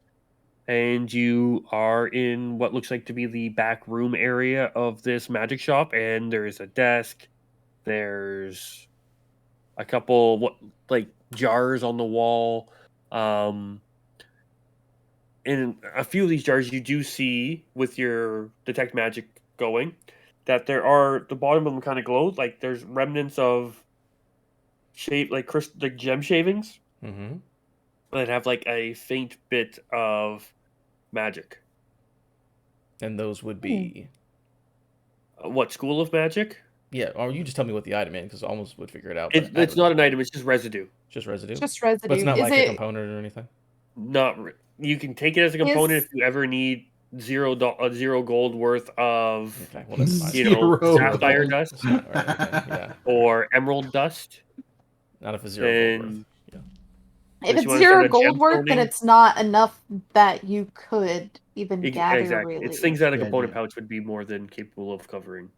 and you are in what looks like to be the back room area of this magic shop. And there's a desk. There's a couple jars on the wall. In a few of these jars, you do see with your detect magic going that there are the bottom of them kind of glow. Like there's remnants of like gem shavings Mm-hmm. that have like a faint bit of magic. And those would be What school of magic? yeah. Or you just tell me what the item is, because I almost would figure it out. It's but I don't not know. an item. It's just residue. Just residue. Just residue. But it's not Is like it a component or anything. You can take it as a component if you ever need zero gold worth of Okay, well, that's fine. Zero sapphire gold. dust Sapphire, okay, yeah. or emerald dust, Not if it's 0 gold worth. then Yeah. If Unless it's you wanna send 0 a gold gem worth, then sorting. it's not enough that you could even gather, Exactly. really. It's things that a Yeah, component yeah. pouch would be more than capable of covering.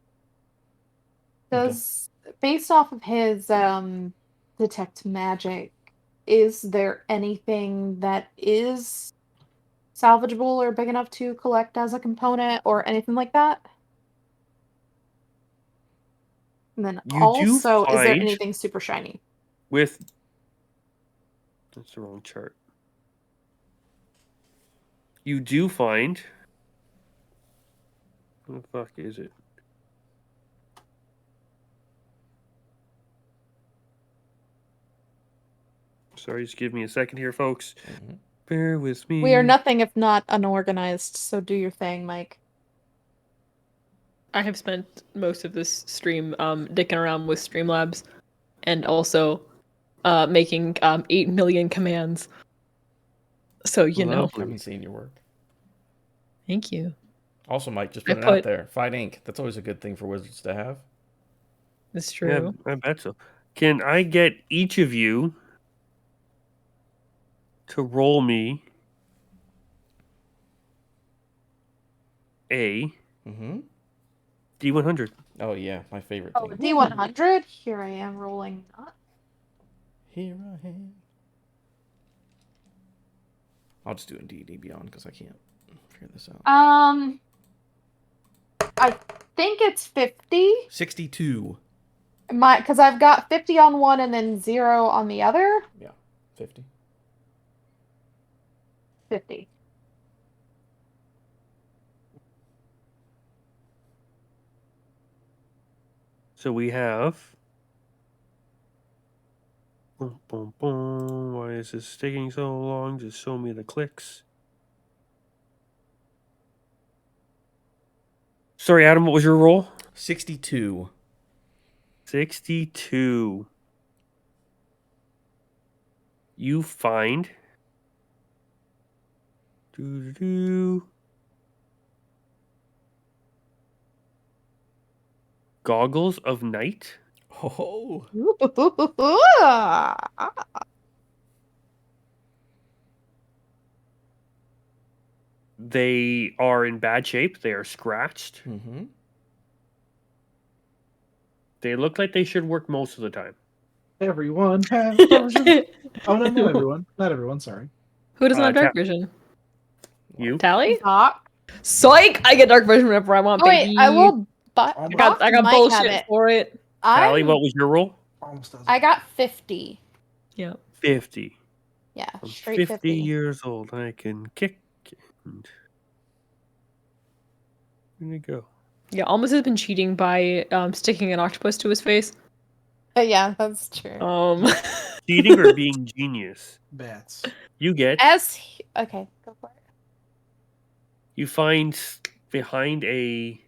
Does, based off of his detect magic, is there anything that is salvageable or big enough to collect as a component or anything like that? And then You do also, is there find anything super shiny? with that's the wrong chart. You do find what the fuck is it? Sorry, just give me a second here, folks. Mhm. Bear with me. We are nothing if not unorganized, so do your thing, Mike. I have spent most of this stream dicking around with Streamlabs and also making 8 million commands. So, you know. Lovely. I haven't seen your work. Thank you. Also, Mike, just I putting it out put- there. Fight ink. That's always a good thing for wizards to have. It's Yeah, true. I bet so. Can I get each of you to roll me a Mm-hmm. D100? Oh, yeah, my favorite Oh, thing. D100. Here I am rolling that. Here I am. I'll just do it in D&D Beyond because I can't figure this out. I think it's 50. 62. Because I've got 50 on one and then 0 on the other. Yeah, 50. 50. So we have. Boom, boom, boom. Why is this taking so long? Just show me the clicks. Sorry, Adam, what was your roll? 62. 62. You find. Goggles of Night. Oh, They are in bad shape. They are scratched. mm-hmm. They look like they should work most of the time. Everyone has dark vision. Oh no, not everyone. Not everyone. Sorry. Who doesn't have dark Ta- vision? You? Tally? Doc. Psych! I get dark vision whenever I want, Oh, wait, baby. I will. But I I got might bullshit have it. for it. Tally, what was your roll? Almost doesn't. I got 50. Yeah. 50. Yeah, I'm straight 50 50. years old. I can kick. And... There you go. Yeah, Almost has been cheating by sticking an octopus to his face. Yeah, that's true. Cheating or being genius? Bats. You get. Okay, go for it. You find behind a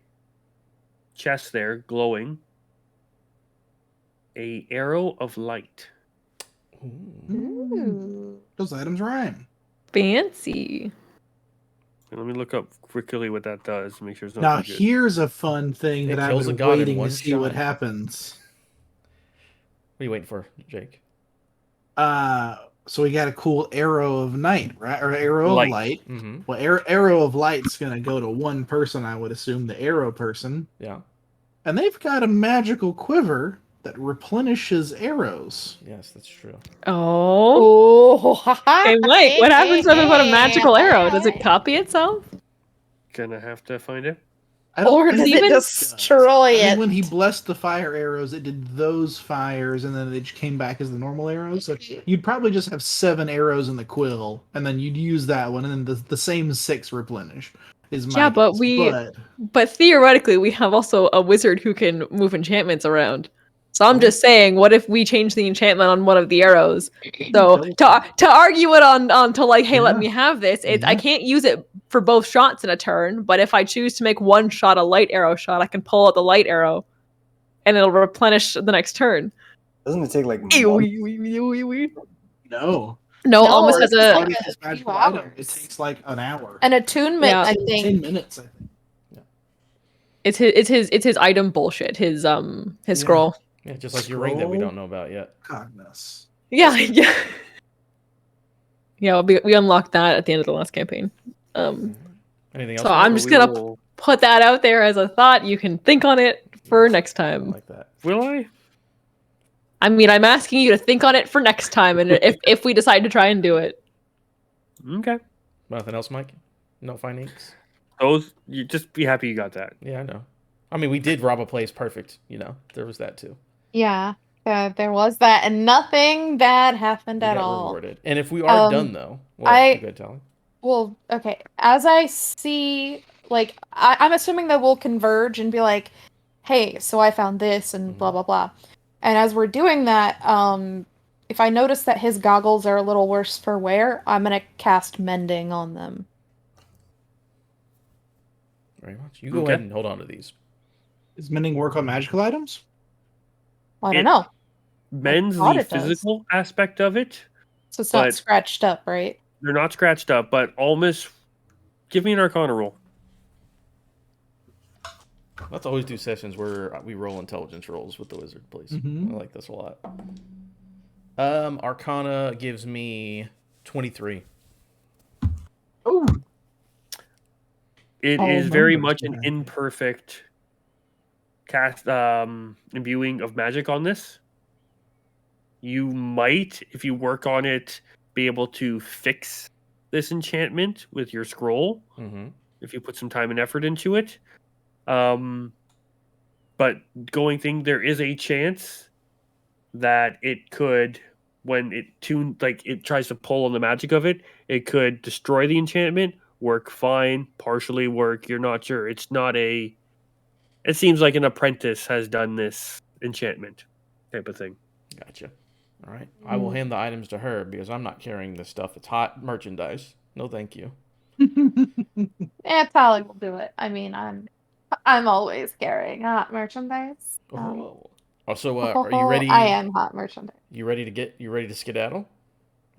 chest there, glowing, a arrow of light. Ooh. Those items rhyme. Fancy. Let me look up quickly what that does. Make sure it's not Now too good. here's a fun thing It that I've kills a been god in waiting to one see what shot. happens. What are you waiting for, Jake? So we got a cool arrow of night, right? Or arrow Light. of light. Mm-hmm. Well, arrow of light's gonna go to one person, I would assume, the arrow person, Yeah. and they've got a magical quiver that replenishes arrows. Yes, that's true. Oh. Oh, Hey, Mike, what happens if I put a magical arrow? Does it copy itself? Gonna have to find it. I don't Or think does it it does. destroy I it? mean, when he blessed the fire arrows, it did those fires, and then they just came back as the normal arrows. So you'd probably just have 7 arrows in the quill, and then you'd use that one, and then the same 6 replenish. Is my Yeah, but guess. But theoretically, we have also a wizard who can move enchantments around. So I'm just saying, what if we change the enchantment on one of the arrows? So to argue it on to like, hey, let Yeah. me have this. I Yeah. can't use it for both shots in a turn. But if I choose to make one shot a light arrow shot, I can pull out the light arrow, and it'll replenish the next turn. Doesn't it take like No. No, No, almost it's has just a. like This a few magical item. It hours. takes like an hour. An attunement, Yeah. I 10 think. minutes, I think. It's his item bullshit. His Yeah. scroll. Yeah, just like your ring that we Scroll. don't know about yet. Goodness. Yeah, yeah. Yeah, we unlocked that at the end of the last campaign. Anything else? So Mike? I'm So just we gonna will- put that out there as a thought. You can think on it for next I time. like that. Will I? I mean, I'm asking you to think on it for next time, and if we decide to try and do it. Okay. Nothing else, Mike? No findings? Those, you just be happy you got that. Yeah, I know. I mean, we did rob a place perfect. You know, there was that too. Yeah, there was that, and nothing bad happened We at got all. rewarded. And if we are done, though, well, you good, Tally? Well, okay. As I see, like, I'm assuming that we'll converge and be like, hey, so I found this and blah, blah, blah. And as we're doing that, if I notice that his goggles are a little worse for wear, I'm going to cast Mending on them. Very much. You go ahead and hold on to these. Does mending work on magical items? Well, I don't know. Mends thought the it does. physical aspect of it. So it's not But- scratched up, right? They're not scratched up, but almost. Give me an Arcana roll. Let's always do sessions where we roll intelligence rolls with the wizard, please. Mhm. I like this a lot. Arcana gives me 23. Oh, It All is very numbers much an behind it. imperfect cast imbuing of magic on this. You might, if you work on it, be able to fix this enchantment with your scroll Mm-hmm. if you put some time and effort into it. But there is a chance that it could, when it tries to pull on the magic of it, it could destroy the enchantment, work fine, partially work. You're not sure. It seems like an apprentice has done this enchantment type of thing. Gotcha. All right. I will hand the items to her because I'm not carrying this stuff. It's hot merchandise. No, thank you. Tally will do it. I mean, I'm always carrying hot merchandise. Also, are you ready? I am hot merchandise. You ready to skedaddle?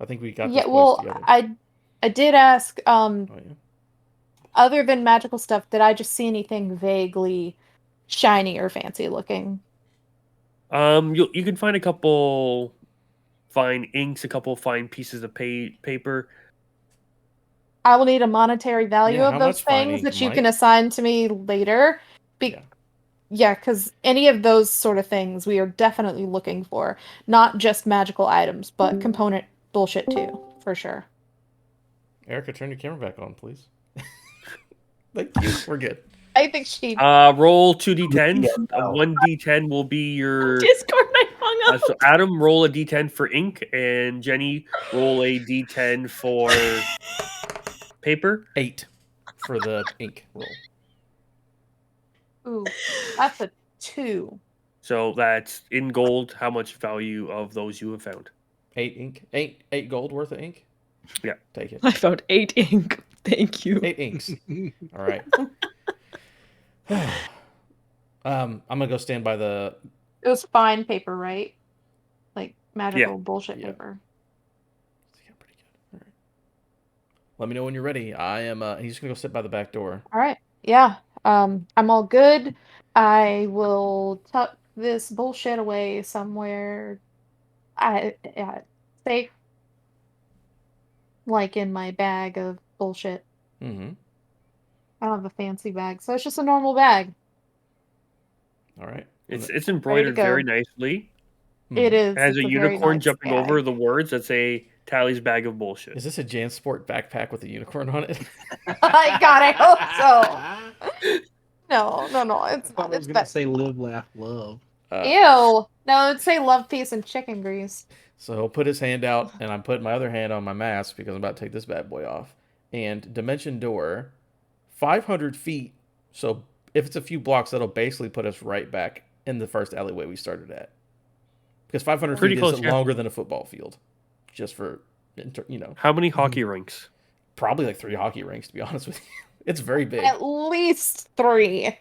I think we got Yeah, this place well, together. I did ask, Oh, yeah. other than magical stuff, did I just see anything vaguely shiny or fancy looking? You can find a couple fine inks, a couple fine pieces of paper. I will need a monetary value Yeah, of how those much fine things ink, that you Mike? can assign to me later. Yeah, because any of those sort of things we are definitely looking for. Not just magical items, but component bullshit too, for sure. Erica, turn your camera back on, please. Thank you. We're good. I think she. Roll 2d10s. Yeah, no. 1d10 will be your. Discord, I hung up. So Adam, roll a d10 for ink, and Jenny, roll a d10 for paper. 8 for the ink roll. Ooh, that's a 2. So that's in gold. How much value of those you have found? 8 ink. 8 gold worth of ink. Yeah. Take it. I found 8 ink. Thank you. 8 inks. All right. I'm gonna go stand by the. It was fine paper, right? Like magical bullshit Yeah. paper. Pretty good. All right. Let me know when you're ready. I am. He's gonna go sit by the back door. All right. Yeah. I'm all good. I will tuck this bullshit away somewhere. Safe. Like in my bag of bullshit. Mm-hmm. I don't have a fancy bag, so it's just a normal bag. All right. It's embroidered go. very nicely. It is. It has it's a very unicorn nice jumping bag. over the words that say Tally's bag of bullshit. Is this a JanSport backpack with a unicorn on it? God, I hope so. No, it's I not. thought I was It's gonna bad. say live, laugh, love. Ew. No, it'd say love, peace, and chicken grease. So he'll put his hand out, and I'm putting my other hand on my mask because I'm about to take this bad boy off. And dimension door, 500 feet. So if it's a few blocks, that'll basically put us right back in the first alleyway we started at. Because 500 Pretty feet close, is yeah. longer than a football field. Just for, How many hockey rinks? probably like 3 hockey rinks, to be honest with you. It's very big. At least 3. I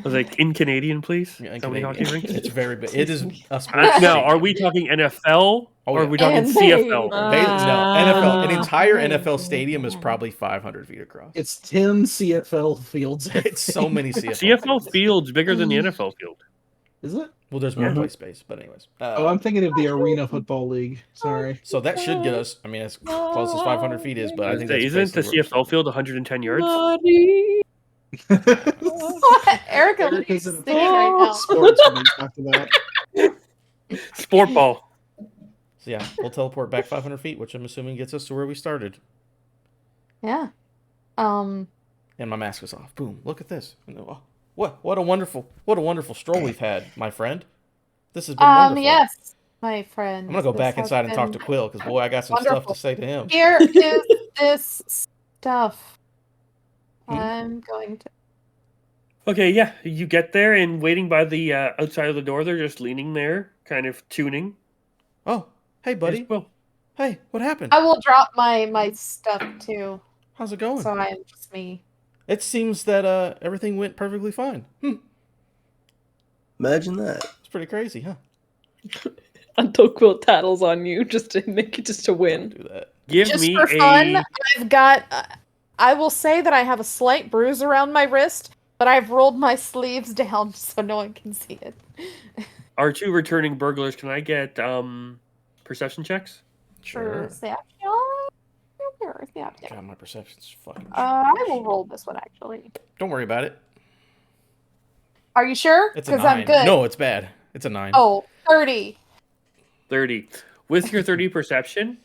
was like, in Canadian, please. Yeah, in How many Canadian. hockey rinks? It's very big. It is a sports Now, are stadium. we talking NFL Oh, Or yeah. are we talking And they- CFL? No, NFL. An entire Crazy, NFL stadium is man. probably 500 feet across. It's 10 CFL fields. I It's so think. many CFL. CFL fields. field's bigger than the NFL field. Is it? Well, there's more Mhm. play space, but anyways. Oh, I'm thinking of the Arena Football League. Sorry. So that should get us. I mean, as close as 500 feet is, but I think that's Isn't the basically where we're CFL field 110 yards? Buddy. What? Erica, what are you Erica's in a saying right now? sports when we talked about. Sport ball. So yeah, we'll teleport back 500 feet, which I'm assuming gets us to where we started. Yeah. And my mask is off. Boom! Look at this. What a wonderful stroll we've had, my friend. This has been wonderful. Yes, my friend. I'm gonna go back inside and talk to Quill because boy, I got some stuff wonderful. to say to him. Here is this stuff. Hmm? I'm going to. Okay, yeah, you get there and waiting by the outside of the door, they're just leaning there, kind of tuning. Oh, hey buddy. Yes, Will. Hey, what happened? I will drop my stuff too, How's it going? so I am just me. It seems that everything went perfectly fine. Imagine that. It's pretty crazy, huh? Until Quill tattles on you just to make it just to Don't win. do that. Give Just me for a fun, I've got. I will say that I have a slight bruise around my wrist, but I've rolled my sleeves down so no one can see it. our two returning burglars. Can I get perception checks? Sure. Perception. Perception. God, my perception's fucking. I will roll this one actually. Don't worry about it. Are you sure? It's a Because 9. I'm good. No, it's bad. It's a 9. Oh, 30. 30. With your 30 perception,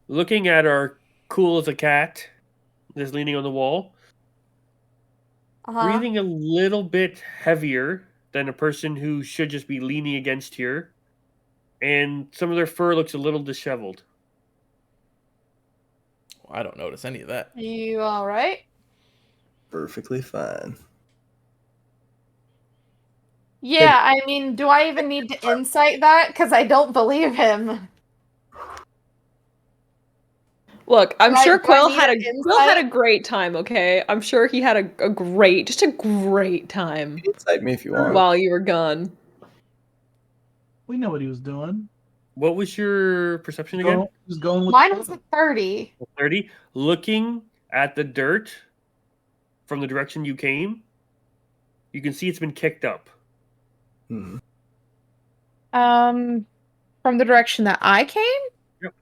looking at our cool as a cat that's leaning on the wall, Uh-huh. breathing a little bit heavier than a person who should just be leaning against here, and some of their fur looks a little disheveled. I don't notice any of that. You all right? Perfectly fine. Yeah, I mean, do I even need to insight that? Because I don't believe him. Look, I'm Right, sure do I Quill need had an Quill had a insight? great time. Okay, I'm sure he had a great time Incite me if you want. while you were gone. We know what he was doing. What was your perception again? He was going with Mine was a 30. 30. Looking at the dirt from the direction you came, you can see it's been kicked up. Hmm. From the direction that I came? Yep.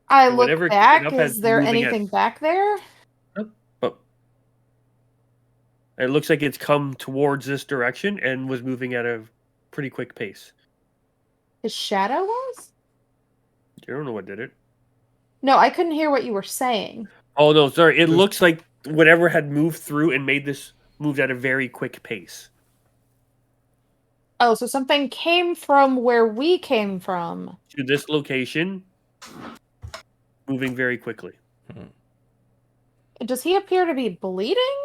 I And look whatever kicked back. it up has Is there moving anything at- back there? But it looks like it's come towards this direction and was moving at a pretty quick pace. His shadow was? You don't know what did it. No, I couldn't hear what you were saying. Oh no, sorry. It There's- looks like whatever had moved through and made this moved at a very quick pace. Oh, so something came from where we came from. To this location, moving very quickly. Does he appear to be bleeding?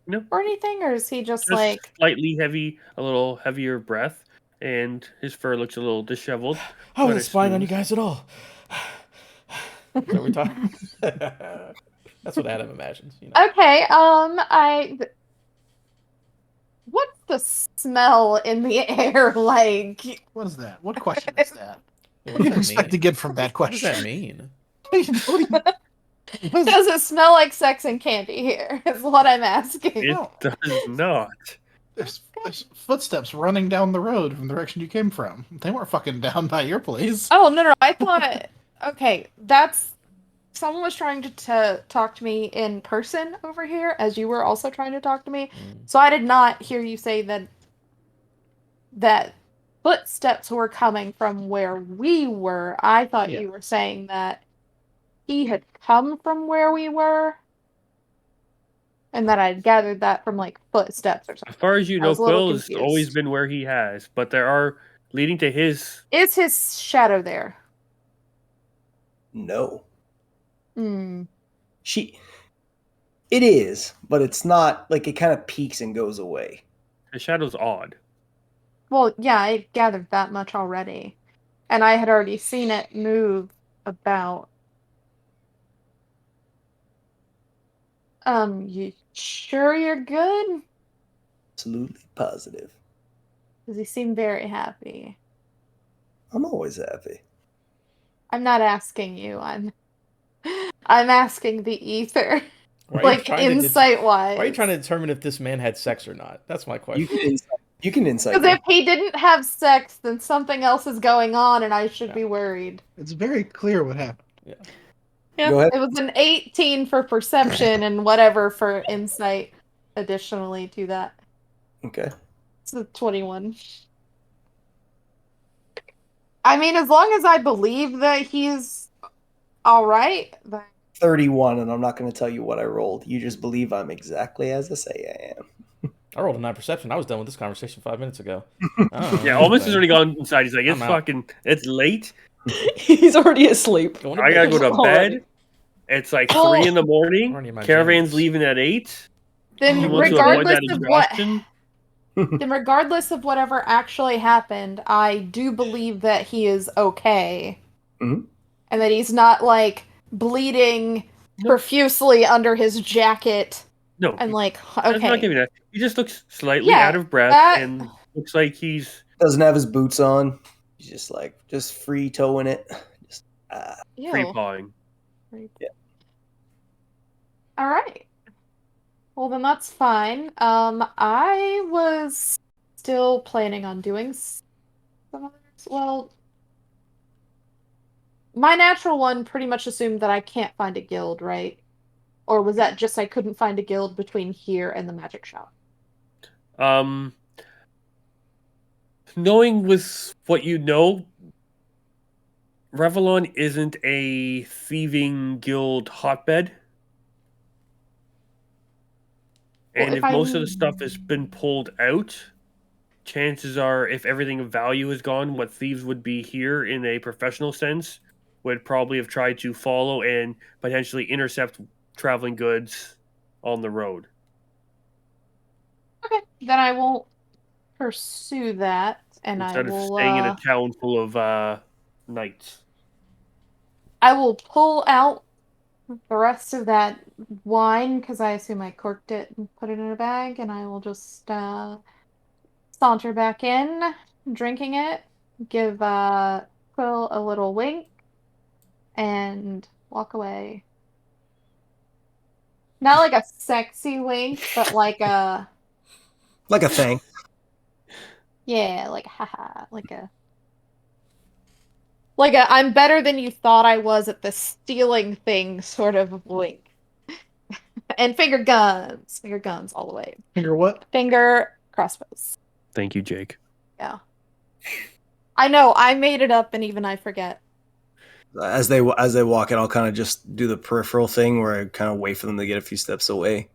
No. Or anything? Or is he just Just like. slightly heavy, a little heavier breath, and his fur looks a little disheveled. I wasn't it's spying on you smooth. guys at all. Is that what we talking? That's what Adam imagines. You know. Okay, what's the smell in the air like? What is that? What question is that? What What do you does that expect to mean? get from that What does question? that mean? What is- Does it smell like sex and candy here? Is what I'm asking. It does not. There's footsteps running down the road from the direction you came from. They weren't fucking down by your place. Oh, no, I thought. Okay, that's. Someone was trying to talk to me in person over here, as you were also trying to talk to me. So I did not hear you say that footsteps were coming from where we were. I thought Yeah. you were saying that he had come from where we were, and that I'd gathered that from like footsteps or As something. far as you I know, was a little Quill has confused. always been where he has, but there are leading to his. Is his shadow there? No. Hmm. It is, but it's not like it kind of peaks and goes away. His shadow's odd. Well, yeah, I gathered that much already. And I had already seen it move about. You sure you're good? Absolutely positive. Because he seemed very happy. I'm always happy. I'm not asking you. I'm asking the ether. Why are you Like trying to insight wise. Why are you trying to determine if this man had sex or not? That's my You question. can insight. You can insight. Because me. if he didn't have sex, then something else is going on, and I should Yeah. be worried. It's very clear what happened. Yeah. Go ahead. It was an 18 for perception and whatever for insight. Additionally to that, Okay. it's a 21. I mean, as long as I believe that he's all right, then 31, and I'm not going to tell you what I rolled. You just believe I'm exactly as I say I am. I rolled a 9 perception. I was done with this conversation 5 minutes ago. Yeah, almost has already gone inside. He's like, it's I'm out. it's late. He's already asleep. Going to I gotta bed. go to Already. bed. It's like Well, 3 in the morning. Already in my Caravan's dreams. leaving at 8. He then wants to avoid regardless that of what, exhaustion. then regardless of whatever actually happened, I do believe that he is okay, Mhm. and that he's not like bleeding Nope. profusely under his jacket, No, and like I'm not okay, giving that. He just looks slightly Yeah, out of breath that- and looks like he's Doesn't have his boots on. He's just free toeing it. Just free ew. pawing. Yeah. All right. Well, then that's fine. I was still planning on doing some others. Well, my natural one pretty much assumed that I can't find a guild, right? Or was that just I couldn't find a guild between here and the magic shop? Knowing with what you know, Revlon isn't a thieving guild hotbed. Well, And if if most of I'm- the stuff has been pulled out, chances are, if everything of value is gone, what thieves would be here in a professional sense would probably have tried to follow and potentially intercept traveling goods on the road. Okay, then I won't pursue that, and Instead I of will. staying in a town full of knights. I will pull out the rest of that wine because I assume I corked it and put it in a bag, and I will just saunter back in, drinking it, give Quill a little wink, and walk away. Not like a sexy wink, but like a like a thing. yeah, like haha, like a I'm better than you thought I was at the stealing thing sort of wink. And finger guns all the way. Finger what? Finger crossbows. Thank you, Jake. Yeah. I know, I made it up and even I forget. As they walk in, I'll kind of just do the peripheral thing where I kind of wait for them to get a few steps away.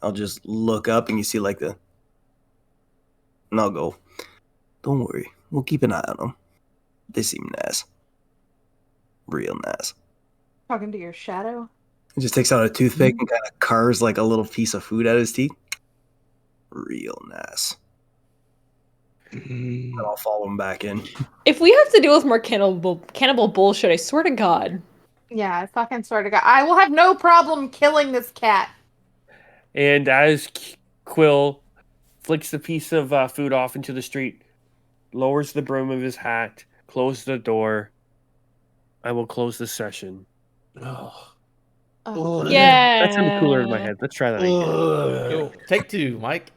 I'll just look up and you see like and I'll go, don't worry, we'll keep an eye on them. They seem nice. Real nice. Talking to your shadow? He just takes out a toothpick and kind of carves like a little piece of food out of his teeth. Real nice. And I'll follow him back in. If we have to deal with more cannibal bullshit, I swear to God. Yeah, I fucking swear to God. I will have no problem killing this cat. And as Quill flicks the piece of food off into the street, lowers the brim of his hat, closes the door, I will close the session. Oh. Oh. Yeah. That sounded cooler in my head. Let's try that again. Cool. Take 2, Mike.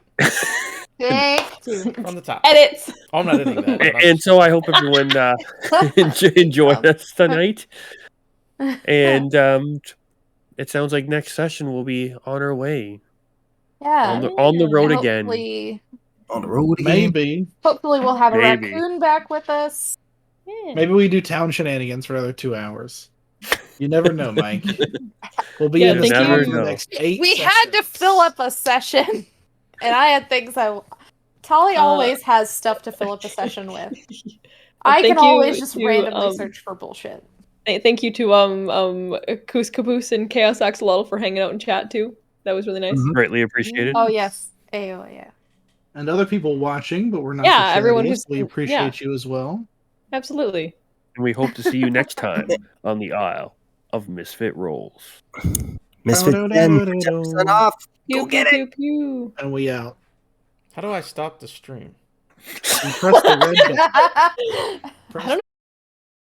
Take 2. From the top. Edits. Oh, I'm not editing that. And so I hope everyone enjoyed us tonight. And it sounds like next session we'll be on our way. Yeah. On the road And again. On the road again. Hopefully we'll have a Maybe. raccoon back with us. Yeah. Maybe we do town shenanigans for another 2 hours. You never know, Mike. We'll be Yeah, in this thank town you. for the next 8 We had to sessions. fill up a session. And I had things Tolly always has stuff to fill up a session with. I thank can you always just to, randomly search for bullshit. Thank you to Koos Caboose and Chaos Axolotl for hanging out in chat too. That was really nice. Mhm. Greatly appreciated. Oh yes. Ayo, yeah. And other people watching, but we're not. Yeah, for everyone charities. who's- We appreciate you as well. Absolutely. And we hope to see you next time on the Isle of Misfit Rolls. Misfit 10, 10% off. Go Pew, get pew, it. pew, pew. And we out. How do I stop the stream? And press the red button. I don't